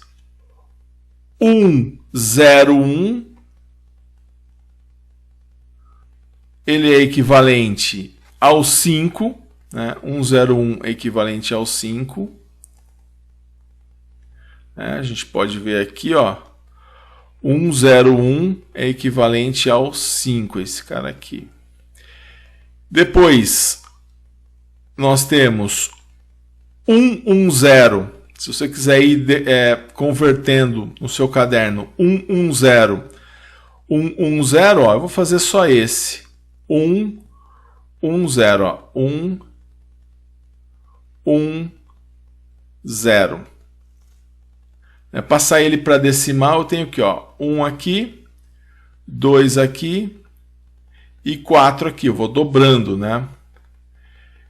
1, 0, 1, ele é equivalente ao 5. Né? 1, 0, 1 é equivalente ao 5. A gente pode ver aqui, ó, 1, 0, 1 é equivalente ao 5, esse cara aqui. Depois, nós temos 1, 1, 0. Se você quiser ir convertendo no seu caderno, 1, 1, 0. 1, 1, 0, ó, eu vou fazer só esse. 1, 1, 0. Ó. 1, 1, 0. Passar ele para decimal, eu tenho aqui, ó, 1 aqui, 2 aqui e 4 aqui. Eu vou dobrando, né?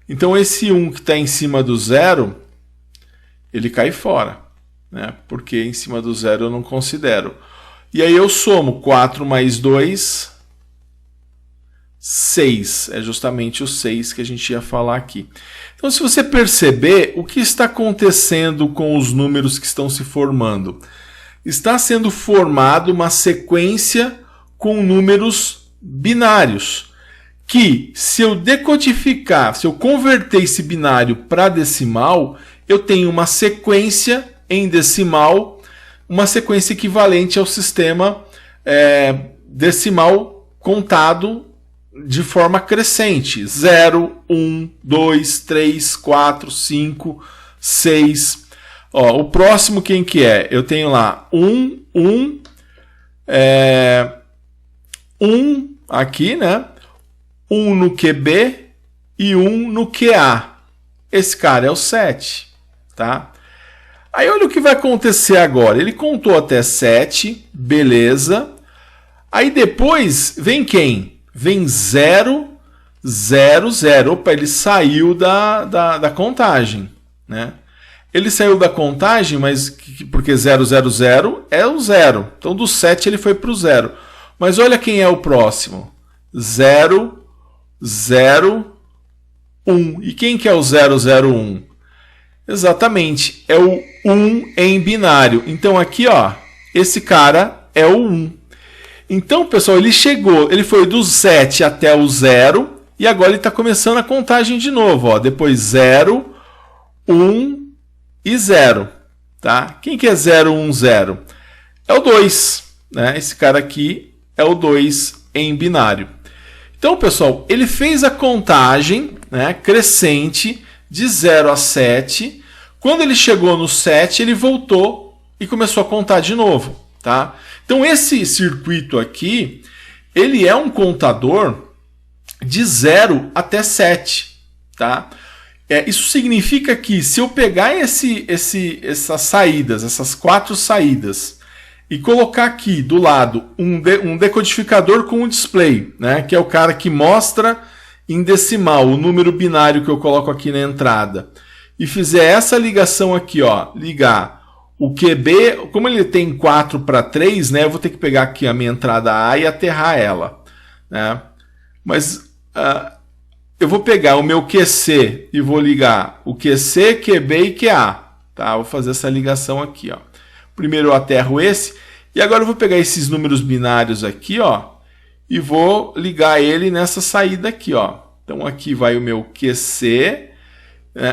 Então esse 1 que está em cima do 0, ele cai fora, né? Porque em cima do 0 eu não considero. E aí eu somo 4 mais 2, 6. É justamente o 6 que a gente ia falar aqui. Então, se você perceber, o que está acontecendo com os números que estão se formando? Está sendo formada uma sequência com números binários, que se eu decodificar, se eu converter esse binário para decimal, eu tenho uma sequência em decimal, uma sequência equivalente ao sistema decimal contado de forma crescente. 0, 1, 2, 3, 4, 5, 6. Ó, o próximo quem que é? Eu tenho lá 1, 1 aqui, né? 1 no QB e 1 no QA. Esse cara é o 7, tá? Aí olha o que vai acontecer agora. Ele contou até 7, beleza. Aí depois vem quem? Vem 0, 0, 0. Opa, ele saiu da contagem, né? Ele saiu da contagem, mas porque 0, 0, 0 é o 0. Então do 7 ele foi para o 0. Mas olha quem é o próximo. 0, 0, 1. E quem que é o 0, 0, 1? Exatamente, é o 1 em binário. Então aqui, ó, esse cara é o 1. Então, pessoal, ele foi do 7 até o 0 e agora ele está começando a contagem de novo. Ó. Depois 0, 1 e 0. Tá? Quem que é 0, 1, 0? É o 2. Né? Esse cara aqui é o 2 em binário. Então, pessoal, ele fez a contagem, né, crescente de 0 a 7. Quando ele chegou no 7, ele voltou e começou a contar de novo. Tá? Então esse circuito aqui, ele é um contador de 0 até 7. Tá? Isso significa que se eu pegar essas saídas, essas 4 saídas, e colocar aqui do lado um decodificador com um display, né, que é o cara que mostra em decimal o número binário que eu coloco aqui na entrada, e fizer essa ligação aqui, ó, ligar o QB, como ele tem 4 para 3, né, eu vou ter que pegar aqui a minha entrada A e aterrar ela. Né? Mas eu vou pegar o meu QC e vou ligar o QC, QB e QA. Tá? Vou fazer essa ligação aqui. Ó. Primeiro eu aterro esse, e agora eu vou pegar esses números binários aqui, ó, e vou ligar ele nessa saída aqui. Ó. Então aqui vai o meu QC,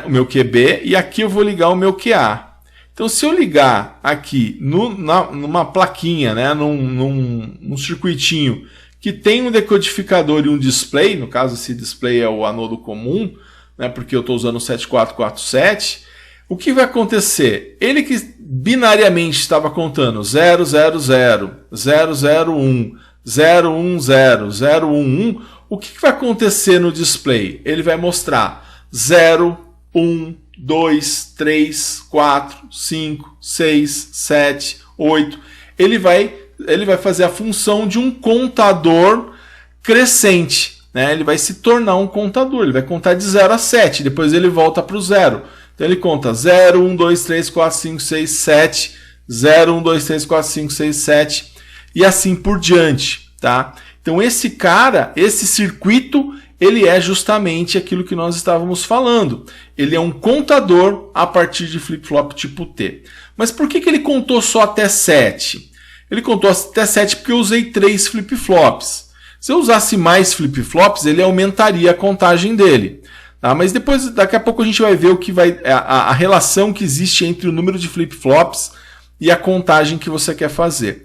o meu QB, e aqui eu vou ligar o meu QA. Então, se eu ligar aqui numa plaquinha, né, num circuitinho que tem um decodificador e um display, no caso esse display é o anodo comum, né, porque eu estou usando o 7447, o que vai acontecer? Ele que binariamente estava contando 0, 0, 0, 0, 0, 1, 0, 1, 0, 0, 1, 1, o que vai acontecer no display? Ele vai mostrar 0, 1, 2, 3, 4, 5, 6, 7, 8. Ele vai fazer a função de um contador crescente. Né? Ele vai se tornar um contador. Ele vai contar de 0 a 7. Depois ele volta para o 0. Então ele conta 0, 1, 2, 3, 4, 5, 6, 7. 0, 1, 2, 3, 4, 5, 6, 7. E assim por diante. Tá? Então esse cara, esse circuito, ele é justamente aquilo que nós estávamos falando. Ele é um contador a partir de flip-flop tipo T. Mas por que ele contou só até 7? Ele contou até 7 porque eu usei 3 flip-flops. Se eu usasse mais flip-flops, ele aumentaria a contagem dele. Tá? Mas depois, daqui a pouco a gente vai ver a relação que existe entre o número de flip-flops e a contagem que você quer fazer.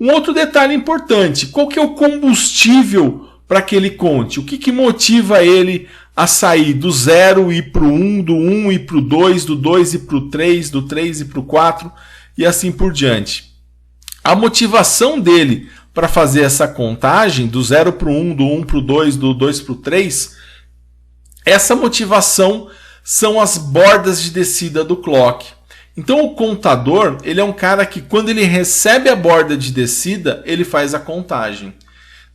Um outro detalhe importante, qual que é o combustível para que ele conte? O que motiva ele a sair do 0 e ir para o 1, do 1 e para o 2, do 2 e para o 3, do 3 e para o 4 e assim por diante? A motivação dele para fazer essa contagem do 0 para o 1, do 1 para o 2, do 2 para o 3, essa motivação são as bordas de descida do clock. Então o contador, ele é um cara que quando ele recebe a borda de descida, ele faz a contagem.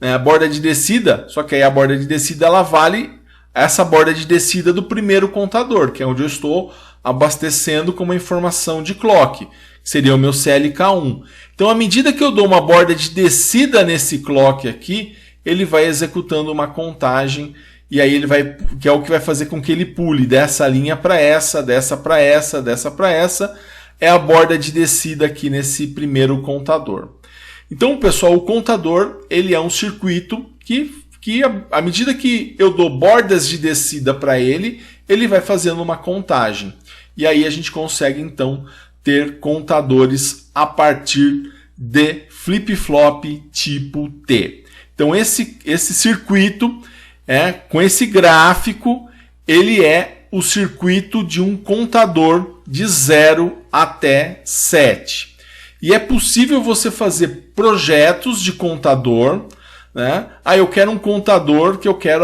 A borda de descida, só que aí a borda de descida ela vale essa borda de descida do primeiro contador, que é onde eu estou abastecendo com uma informação de clock, que seria o meu CLK1. Então, à medida que eu dou uma borda de descida nesse clock aqui, ele vai executando uma contagem, e aí ele vai, que é o que vai fazer com que ele pule dessa linha para essa, dessa para essa, dessa para essa, é a borda de descida aqui nesse primeiro contador. Então, pessoal, o contador, ele é um circuito que à medida que eu dou bordas de descida para ele, ele vai fazendo uma contagem. E aí a gente consegue, então, ter contadores a partir de flip-flop tipo T. Então, esse circuito, com esse gráfico, ele é o circuito de um contador de 0 até 7. E é possível você fazer projetos de contador, né? Eu quero um contador que eu quero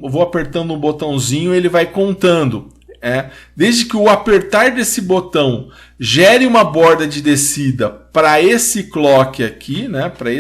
vou apertando um botãozinho e ele vai contando. Desde que o apertar desse botão gere uma borda de descida para esse clock aqui, né? Para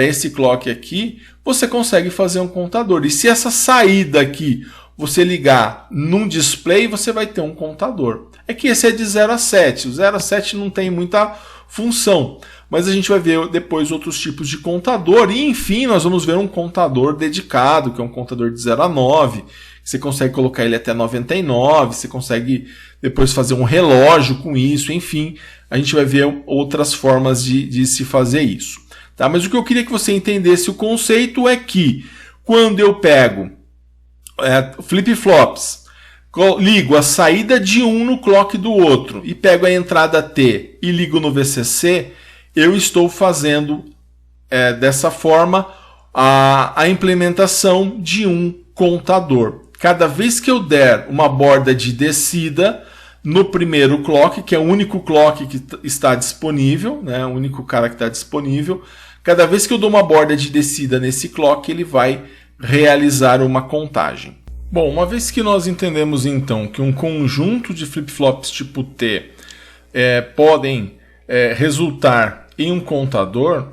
esse clock aqui, você consegue fazer um contador. E se essa saída aqui você ligar num display, você vai ter um contador. É que esse é de 0 a 7. O 0 a 7 não tem muita função, mas a gente vai ver depois outros tipos de contador e, enfim, nós vamos ver um contador dedicado, que é um contador de 0 a 9. Você consegue colocar ele até 99, você consegue depois fazer um relógio com isso, enfim, a gente vai ver outras formas de se fazer isso. Tá? Mas o que eu queria que você entendesse o conceito é que quando eu pego flip-flops, ligo a saída de um no clock do outro e pego a entrada T e ligo no VCC, eu estou fazendo dessa forma a implementação de um contador. Cada vez que eu der uma borda de descida no primeiro clock, que é o único clock que está disponível, né, o único cara que está disponível, cada vez que eu dou uma borda de descida nesse clock, ele vai realizar uma contagem. Bom, uma vez que nós entendemos então que um conjunto de flip-flops tipo T podem resultar em um contador,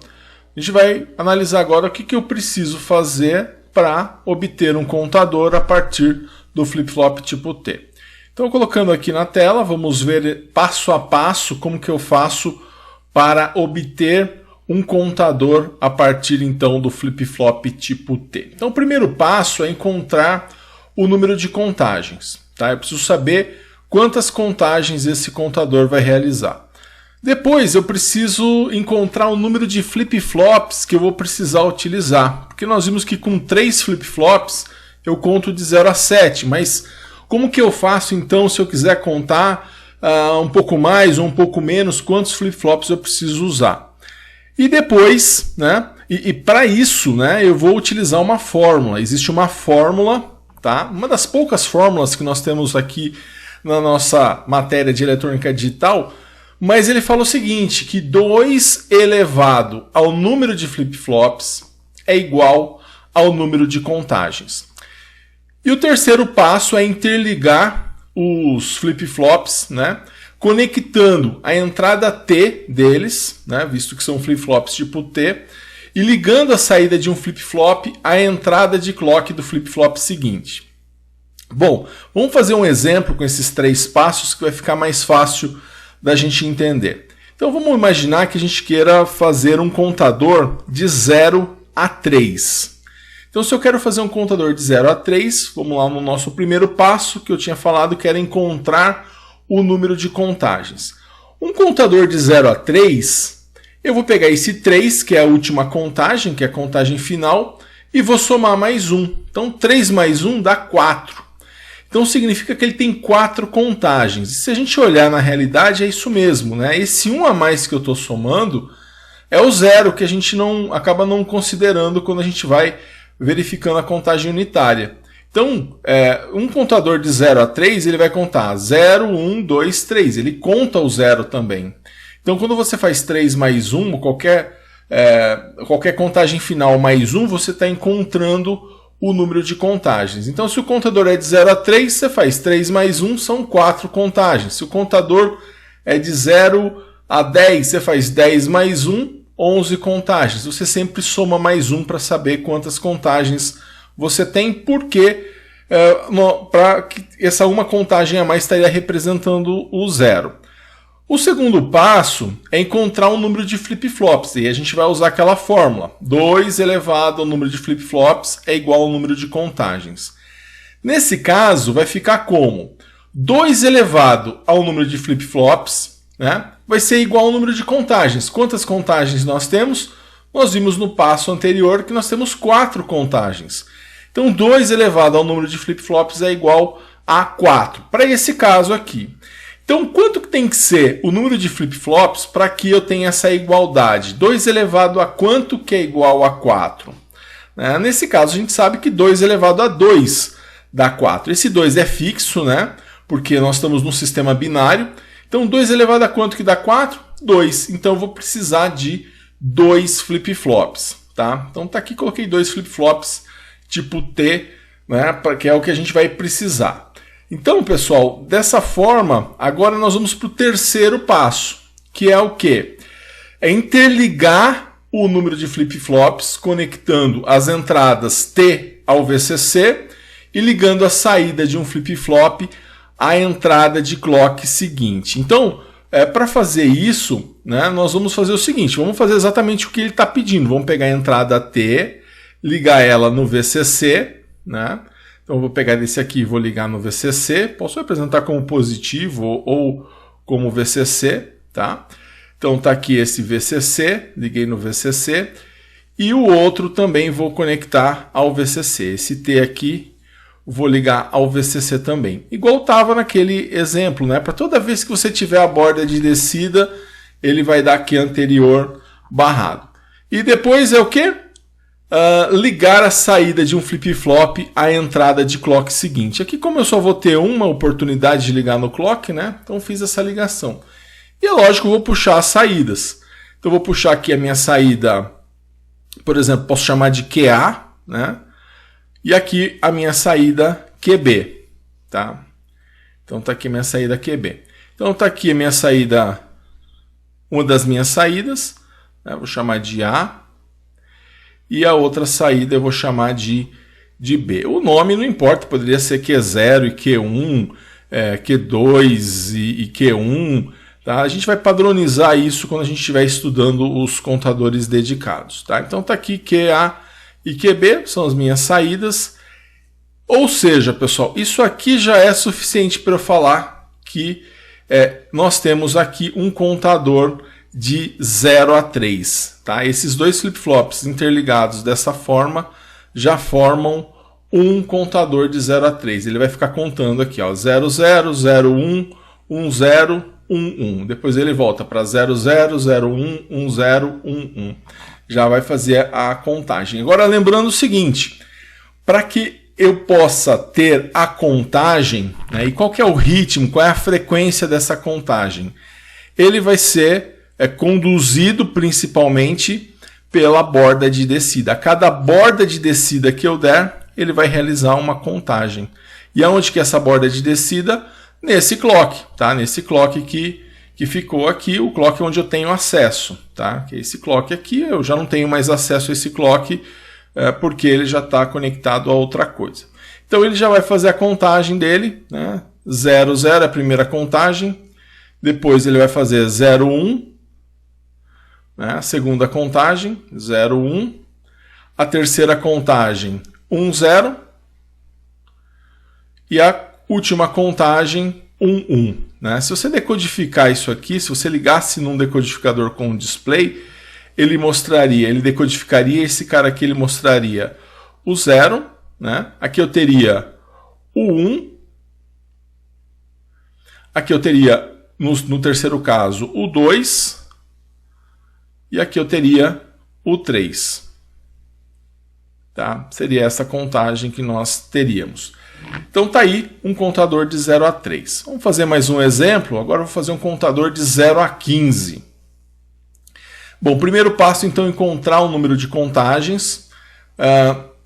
a gente vai analisar agora o que eu preciso fazer para obter um contador a partir do flip-flop tipo T. Então, colocando aqui na tela, vamos ver passo a passo como que eu faço para obter um contador a partir então do flip-flop tipo T. Então, o primeiro passo é encontrar o número de contagens. Tá? Eu preciso saber quantas contagens esse contador vai realizar. Depois eu preciso encontrar o número de flip-flops que eu vou precisar utilizar. Porque nós vimos que com 3 flip-flops eu conto de 0 a 7. Mas como que eu faço então se eu quiser contar um pouco mais ou um pouco menos quantos flip-flops eu preciso usar? E depois, né, e para isso, né, eu vou utilizar uma fórmula. Existe uma fórmula, tá? Uma das poucas fórmulas que nós temos aqui na nossa matéria de eletrônica digital. Mas ele fala o seguinte, que 2 elevado ao número de flip-flops é igual ao número de contagens. E o terceiro passo é interligar os flip-flops, né, conectando a entrada T deles, né, visto que são flip-flops tipo T, e ligando a saída de um flip-flop à entrada de clock do flip-flop seguinte. Bom, vamos fazer um exemplo com esses 3 passos que vai ficar mais fácil da gente entender. Então vamos imaginar que a gente queira fazer um contador de 0 a 3. Então se eu quero fazer um contador de 0 a 3, vamos lá no nosso primeiro passo que eu tinha falado, que era encontrar o número de contagens. Um contador de 0 a 3, eu vou pegar esse 3, que é a última contagem, que é a contagem final, e vou somar mais 1. Então 3 mais 1 dá 4. Então significa que ele tem 4 contagens. E se a gente olhar na realidade, é isso mesmo, né? Esse 1 a mais que eu estou somando é o 0, que a gente acaba não considerando quando a gente vai verificando a contagem unitária. Então, um contador de 0 a 3, ele vai contar 0, 1, 2, 3. Ele conta o 0 também. Então, quando você faz 3 mais 1, qualquer contagem final mais 1, você está encontrando o número de contagens. Então, se o contador é de 0 a 3, você faz 3 mais 1, são 4 contagens. Se o contador é de 0 a 10, você faz 10 mais 1, 11 contagens. Você sempre soma mais 1 para saber quantas contagens você tem, porque para que essa uma contagem a mais estaria representando o zero. O segundo passo é encontrar um número de flip-flops, e a gente vai usar aquela fórmula. 2 elevado ao número de flip-flops é igual ao número de contagens. Nesse caso, vai ficar como? 2 elevado ao número de flip-flops, né, vai ser igual ao número de contagens. Quantas contagens nós temos? Nós vimos no passo anterior que nós temos 4 contagens. Então, 2 elevado ao número de flip-flops é igual a 4, para esse caso aqui. Então, quanto que tem que ser o número de flip-flops para que eu tenha essa igualdade? 2 elevado a quanto que é igual a 4? Nesse caso, a gente sabe que 2 elevado a 2 dá 4. Esse 2 é fixo, né? Porque nós estamos num sistema binário. Então, 2 elevado a quanto que dá 4? 2. Então, eu vou precisar de 2 flip-flops. Tá? Então, tá aqui, coloquei 2 flip-flops tipo T, né? Que é o que a gente vai precisar. Então, pessoal, dessa forma, agora nós vamos para o terceiro passo, que é o quê? É interligar o número de flip-flops, conectando as entradas T ao VCC e ligando a saída de um flip-flop à entrada de clock seguinte. Então, para fazer isso, né, nós vamos fazer o seguinte, vamos fazer exatamente o que ele está pedindo. Vamos pegar a entrada T, ligar ela no VCC, né? Então, eu vou pegar esse aqui e vou ligar no VCC. Posso representar como positivo ou como VCC, tá? Então, tá aqui esse VCC, liguei no VCC. E o outro também vou conectar ao VCC. Esse T aqui, vou ligar ao VCC também. Igual estava naquele exemplo, né? Para toda vez que você tiver a borda de descida, ele vai dar aqui anterior barrado. E depois é o quê? Ligar a saída de um flip-flop à entrada de clock seguinte. Aqui, como eu só vou ter uma oportunidade de ligar no clock, né? Então fiz essa ligação. E é lógico, eu vou puxar as saídas. Então eu vou puxar aqui a minha saída, por exemplo, posso chamar de QA, né? E aqui a minha saída QB, tá? Então tá aqui a minha saída QB. Então tá aqui a minha saída, uma das minhas saídas, né? Vou chamar de A. E a outra saída eu vou chamar de B. O nome não importa, poderia ser Q0 e Q1, Q2 e Q1. Tá? A gente vai padronizar isso quando a gente estiver estudando os contadores dedicados. Tá? Então está aqui QA e QB, são as minhas saídas. Ou seja, pessoal, isso aqui já é suficiente para eu falar que nós temos aqui um contador de 0 a 3. Tá? Esses dois flip-flops interligados dessa forma já formam um contador de 0 a 3. Ele vai ficar contando aqui, ó, 0, 0, 0, 1, 1, 0, 1, 1. Depois ele volta para 0, 0, 0, 1, 1, 0, 1, 1. Já vai fazer a contagem. Agora, lembrando o seguinte, para que eu possa ter a contagem, né, e qual que é o ritmo, qual é a frequência dessa contagem? Ele vai ser conduzido principalmente pela borda de descida. A cada borda de descida que eu der, ele vai realizar uma contagem. E aonde que é essa borda de descida? Nesse clock, tá? Nesse clock que ficou aqui, o clock onde eu tenho acesso, tá? Que é esse clock aqui, eu já não tenho mais acesso a esse clock porque ele já está conectado a outra coisa. Então ele já vai fazer a contagem dele, né? 0, 0 é a primeira contagem, depois ele vai fazer 0, 1, né? A segunda contagem, 0, 1. A terceira contagem, 1, 0. E a última contagem, 1, 1. Né? Se você decodificar isso aqui, se você ligasse num decodificador com um display, ele decodificaria esse cara aqui, ele mostraria o 0. Né? Aqui eu teria o 1. Aqui eu teria, no terceiro caso, o 2. E aqui eu teria o 3. Tá? Seria essa contagem que nós teríamos. Então tá aí um contador de 0 a 3. Vamos fazer mais um exemplo. Agora eu vou fazer um contador de 0 a 15. Bom, o primeiro passo então é encontrar o número de contagens.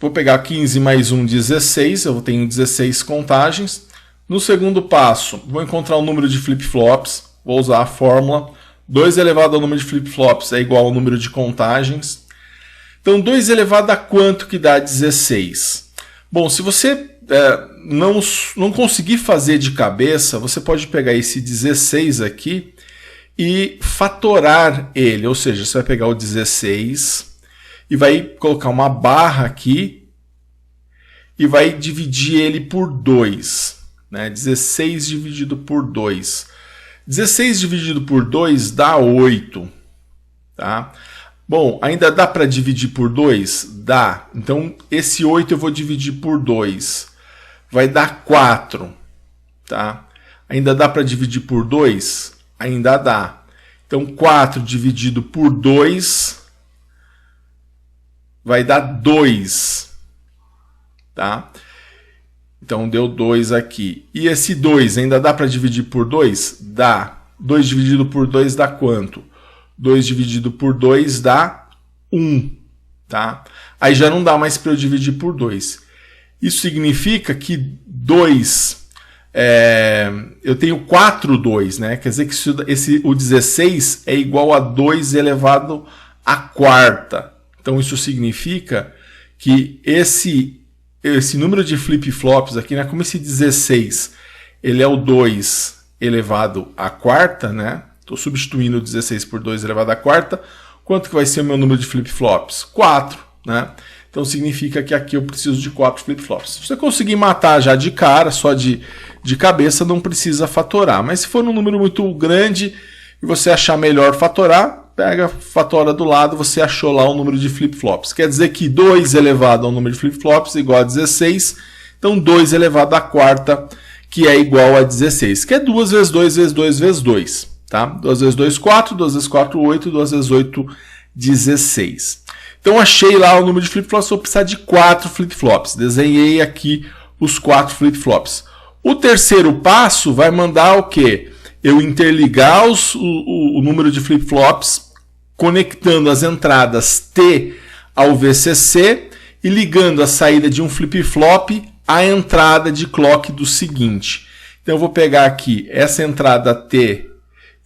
vou pegar 15 mais 1, 16, eu tenho 16 contagens. No segundo passo, vou encontrar o número de flip-flops, vou usar a fórmula. 2 elevado ao número de flip-flops é igual ao número de contagens. Então, 2 elevado a quanto que dá 16? Bom, se você não conseguir fazer de cabeça, você pode pegar esse 16 aqui e fatorar ele. Ou seja, você vai pegar o 16 e vai colocar uma barra aqui e vai dividir ele por 2. Né? 16 dividido por 2. 16 dividido por 2 dá 8. Tá? Bom, ainda dá para dividir por 2? Dá. Então, esse 8 eu vou dividir por 2. Vai dar 4. Tá? Ainda dá para dividir por 2? Ainda dá. Então, 4 dividido por 2 vai dar 2. Tá? Então, deu 2 aqui. E esse 2 ainda dá para dividir por 2? Dá. 2 dividido por 2 dá quanto? 2 dividido por 2 dá 1. Tá? Aí já não dá mais para eu dividir por 2. Isso significa que 2... eu tenho 4 2, né? Quer dizer que o 16 é igual a 2 elevado à quarta. Então, isso significa que esse número de flip-flops aqui, né? Como esse 16 ele é o 2 elevado à quarta, né? Estou substituindo o 16 por 2 elevado à quarta. Quanto que vai ser o meu número de flip-flops? 4, né? Então significa que aqui eu preciso de 4 flip-flops. Se você conseguir matar já de cara, só de cabeça, não precisa fatorar. Mas se for um número muito grande e você achar melhor fatorar, pega, fatora do lado, você achou lá o número de flip-flops. Quer dizer que 2 elevado ao número de flip-flops é igual a 16. Então 2 elevado à quarta, que é igual a 16. Que é 2 vezes 2 vezes 2 vezes 2. Tá? 2 vezes 2, 4. 2 vezes 4, 8. 2 vezes 8, 16. Então achei lá o número de flip-flops, vou precisar de 4 flip-flops. Desenhei aqui os 4 flip-flops. O terceiro passo vai mandar o quê? Eu interligar o número de flip-flops, conectando as entradas T ao VCC e ligando a saída de um flip-flop à entrada de clock do seguinte. Então eu vou pegar aqui essa entrada T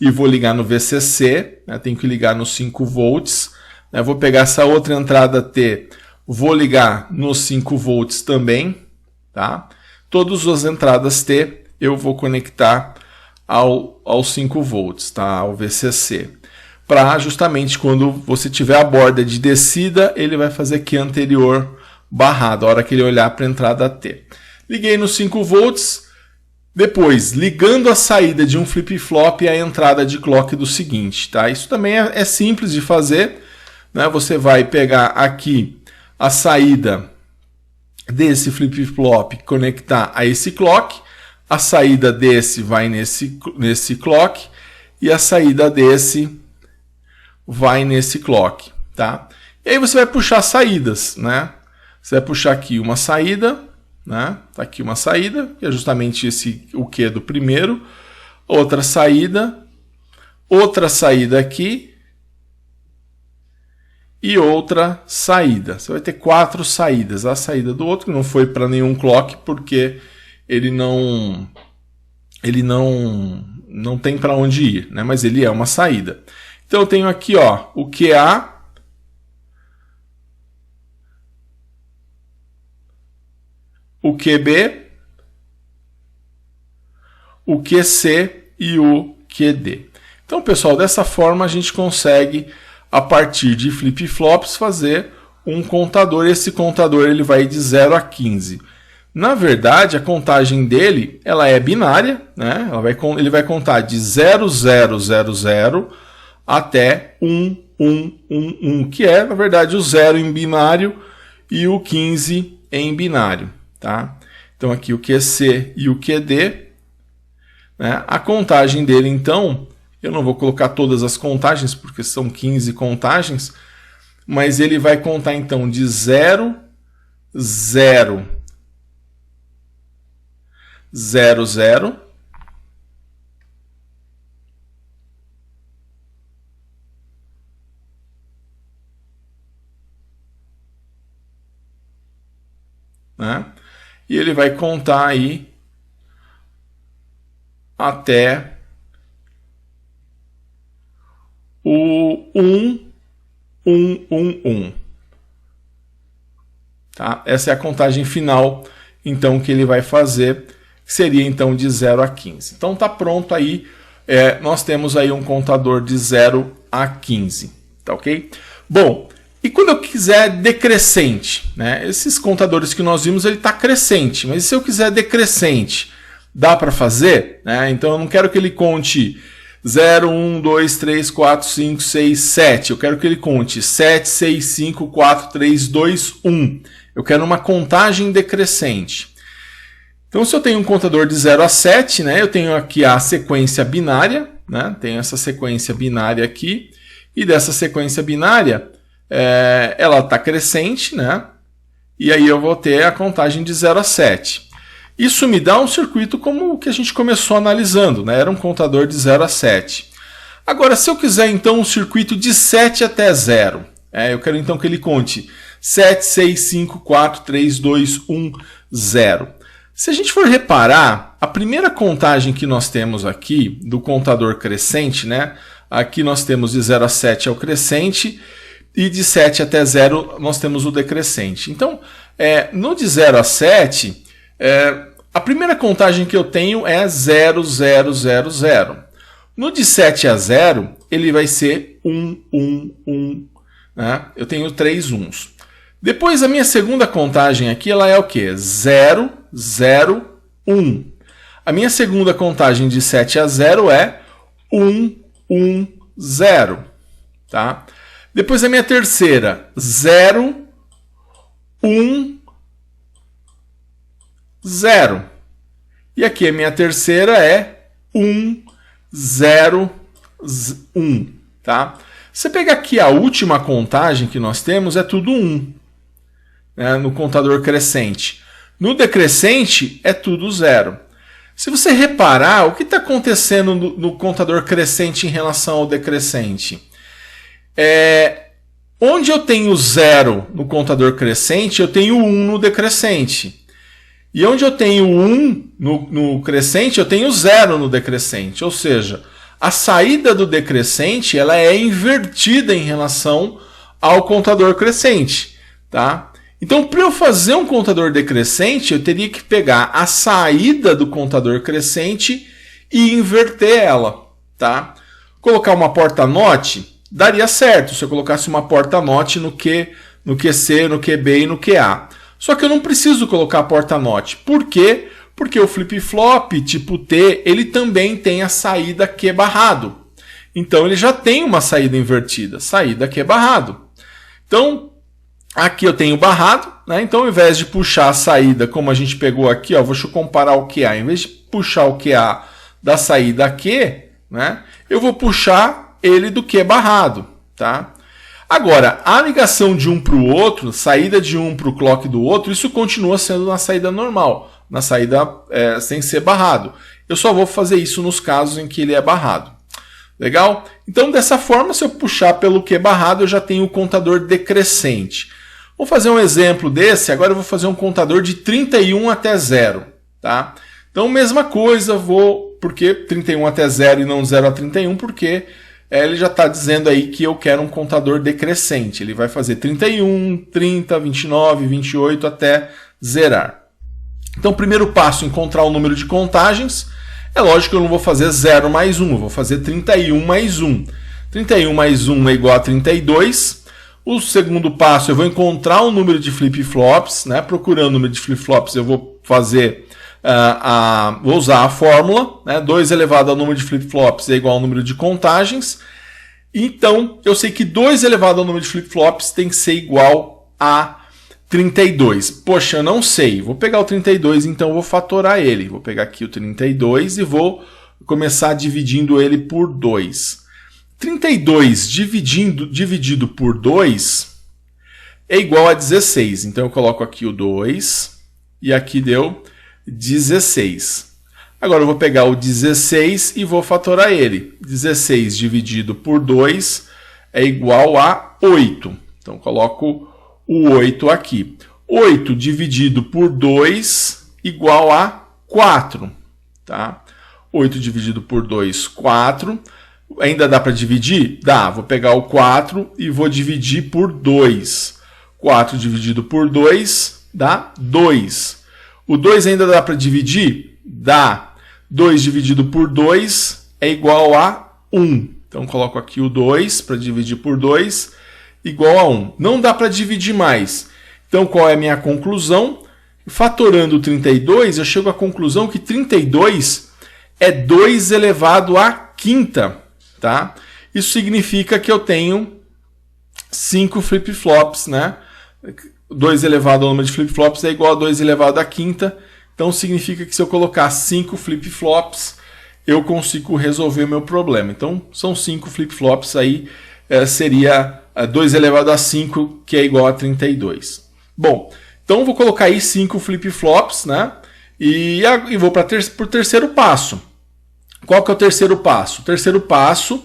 e vou ligar no VCC, né? Tenho que ligar nos 5 volts. Né? Vou pegar essa outra entrada T, vou ligar nos 5 volts também. Tá? Todas as entradas T eu vou conectar aos 5 volts, tá? Ao VCC. Para justamente quando você tiver a borda de descida, ele vai fazer Q anterior barrado, a hora que ele olhar para a entrada T. Liguei nos 5 volts. Depois, ligando a saída de um flip-flop à entrada de clock do seguinte. Tá? Isso também é simples de fazer. Né? Você vai pegar aqui a saída desse flip-flop, conectar a esse clock. A saída desse vai nesse clock. E a saída desse vai nesse clock. Tá? E aí você vai puxar saídas. Né? Você vai puxar aqui uma saída. Né? Tá aqui uma saída, que é justamente o Q do primeiro. Outra saída aqui e outra saída. Você vai ter 4 saídas. A saída do outro que não foi para nenhum clock porque ele não tem para onde ir, né? Mas ele é uma saída. Então eu tenho aqui, ó, o QA, o QB, o QC e o QD. Então, pessoal, dessa forma a gente consegue, a partir de flip-flops, fazer um contador. Esse contador ele vai de 0 a 15. Na verdade, a contagem dele ela é binária, né? Ele vai contar de 0, 0, 0, 0 até 1, 1, 1, 1, que é, na verdade, o 0 em binário e o 15 em binário. Tá? Então aqui o QC e o QD, né? A contagem dele, então, eu não vou colocar todas as contagens, porque são 15 contagens, mas ele vai contar então de 0, 0, 0, 0, né? E ele vai contar aí até o 1. Tá? Essa é a contagem final, então, que ele vai fazer, que seria então de 0 a 15. Então tá pronto aí, nós temos aí um contador de 0 a 15, tá ok? Bom, e quando eu quiser decrescente, né? Esses contadores que nós vimos, ele está crescente, mas se eu quiser decrescente, dá para fazer? Né? Então eu não quero que ele conte 0, 1, 2, 3, 4, 5, 6, 7. Eu quero que ele conte 7, 6, 5, 4, 3, 2, 1. Eu quero uma contagem decrescente. Então, se eu tenho um contador de 0 a 7, né, eu tenho aqui a sequência binária, né, tenho essa sequência binária aqui, e dessa sequência binária, ela está crescente, né, e aí eu vou ter a contagem de 0 a 7. Isso me dá um circuito como o que a gente começou analisando, né, era um contador de 0 a 7. Agora, se eu quiser então um circuito de 7 até 0, eu quero então que ele conte 7, 6, 5, 4, 3, 2, 1, 0. Se a gente for reparar, a primeira contagem que nós temos aqui do contador crescente, né? Aqui nós temos de 0 a 7 é o crescente e de 7 até 0 nós temos o decrescente. Então, no de 0 a 7, a primeira contagem que eu tenho é 0, 0, 0, 0. No de 7 a 0, ele vai ser 1, 1, 1. Né? Eu tenho 3 uns. Depois, a minha segunda contagem aqui, ela é o quê? 0, 0, 1. A minha segunda contagem de 7 a 0 é 1, 1, 0. Tá? Depois, a minha terceira, 0, 1, 0. E aqui a minha terceira é 1, 0, 1. Tá? Você pega aqui a última contagem que nós temos, é tudo 1. No contador crescente. No decrescente é tudo 0. Se você reparar, o que está acontecendo no contador crescente em relação ao decrescente? Onde eu tenho 0 no contador crescente, eu tenho 1 no decrescente. E onde eu tenho 1 no crescente, eu tenho 0 no decrescente. Ou seja, a saída do decrescente ela é invertida em relação ao contador crescente. Tá? Então, para eu fazer um contador decrescente, eu teria que pegar a saída do contador crescente e inverter ela. Tá? Colocar uma porta-note daria certo se eu colocasse uma porta-note no QC, no QB e no QA. Só que eu não preciso colocar a porta-note. Por quê? Porque o flip-flop tipo T ele também tem a saída Q barrado. Então, ele já tem uma saída invertida, saída Q barrado. Então, aqui eu tenho barrado, né? Então, ao invés de puxar a saída, como a gente pegou aqui, ó, vou comparar o QA. Em vez de puxar o QA da saída Q, né? Eu vou puxar ele do Q barrado. Tá? Agora, a ligação de um para o outro, saída de um para o clock do outro, isso continua sendo na saída normal, na saída sem ser barrado. Eu só vou fazer isso nos casos em que ele é barrado. Legal? Então, dessa forma, se eu puxar pelo Q barrado, eu já tenho o contador decrescente. Vou fazer um exemplo desse, agora eu vou fazer um contador de 31 até 0. Tá? Então, mesma coisa, porque 31 até 0 e não 0 a 31, porque ele já está dizendo aí que eu quero um contador decrescente. Ele vai fazer 31, 30, 29, 28 até zerar. Então, primeiro passo, encontrar o número de contagens. É lógico que eu não vou fazer 0 mais 1, eu vou fazer 31 mais 1. 31 mais 1 é igual a 32. O segundo passo, eu vou encontrar o número de flip-flops. Né? Procurando o número de flip-flops, eu vou fazer... vou usar a fórmula, né? 2 elevado ao número de flip-flops é igual ao número de contagens. Então, eu sei que 2 elevado ao número de flip-flops tem que ser igual a 32. Poxa, eu não sei. Vou pegar o 32, então vou fatorar ele. Vou pegar aqui o 32 e vou começar dividindo ele por 2. 32 dividido por 2 é igual a 16. Então, eu coloco aqui o 2 e aqui deu 16. Agora eu vou pegar o 16 e vou fatorar ele. 16 dividido por 2 é igual a 8. Então coloco o 8 aqui. 8 dividido por 2 igual a 4. Tá? 8 dividido por 2, 4. Ainda dá para dividir? Dá. Vou pegar o 4 e vou dividir por 2. 4 dividido por 2 dá 2. O 2 ainda dá para dividir? Dá. 2 dividido por 2 é igual a 1. Então, coloco aqui o 2 para dividir por 2, igual a 1. Não dá para dividir mais. Então, qual é a minha conclusão? Fatorando 32, eu chego à conclusão que 32 é 2 elevado à quinta. Tá? Isso significa que eu tenho 5 flip-flops. Né? 2 elevado ao número de flip-flops é igual a 2 elevado à quinta. Então, significa que se eu colocar 5 flip-flops, eu consigo resolver o meu problema. Então, são 5 flip-flops, aí seria 2 elevado a 5, que é igual a 32. Bom, então vou colocar aí 5 flip-flops, né? E vou para o terceiro passo. Qual que é o terceiro passo? O terceiro passo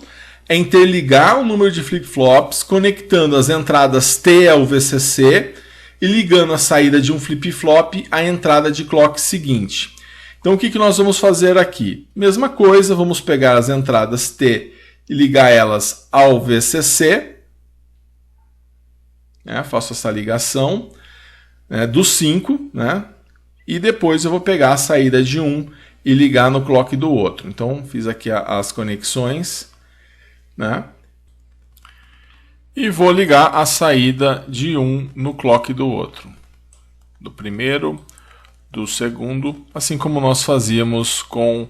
é interligar o número de flip-flops, conectando as entradas T ao VCC e ligando a saída de um flip-flop à entrada de clock seguinte. Então, o que nós vamos fazer aqui? Mesma coisa, vamos pegar as entradas T e ligar elas ao VCC. Faço essa ligação dos 5, né? E depois eu vou pegar a saída de um e ligar no clock do outro. Então, fiz aqui as conexões, né? E vou ligar a saída de um no clock do outro. Do primeiro, do segundo, assim como nós fazíamos com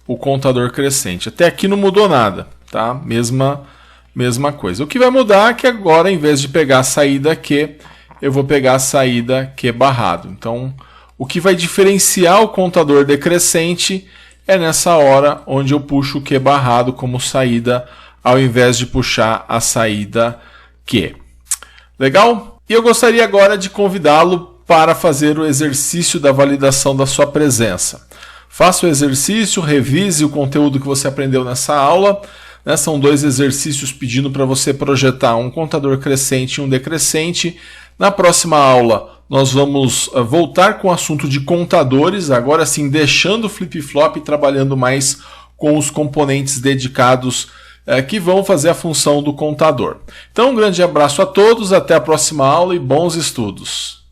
o contador crescente. Até aqui não mudou nada, tá? Mesma coisa. O que vai mudar é que agora, em vez de pegar a saída Q, eu vou pegar a saída Q barrado. Então, o que vai diferenciar o contador decrescente é nessa hora onde eu puxo o Q barrado como saída, ao invés de puxar a saída Q. Legal? E eu gostaria agora de convidá-lo para fazer o exercício da validação da sua presença. Faça o exercício, revise o conteúdo que você aprendeu nessa aula. São 2 exercícios pedindo para você projetar um contador crescente e um decrescente. Na próxima aula, nós vamos voltar com o assunto de contadores, agora sim deixando o flip-flop e trabalhando mais com os componentes dedicados que vão fazer a função do contador. Então, um grande abraço a todos, até a próxima aula e bons estudos!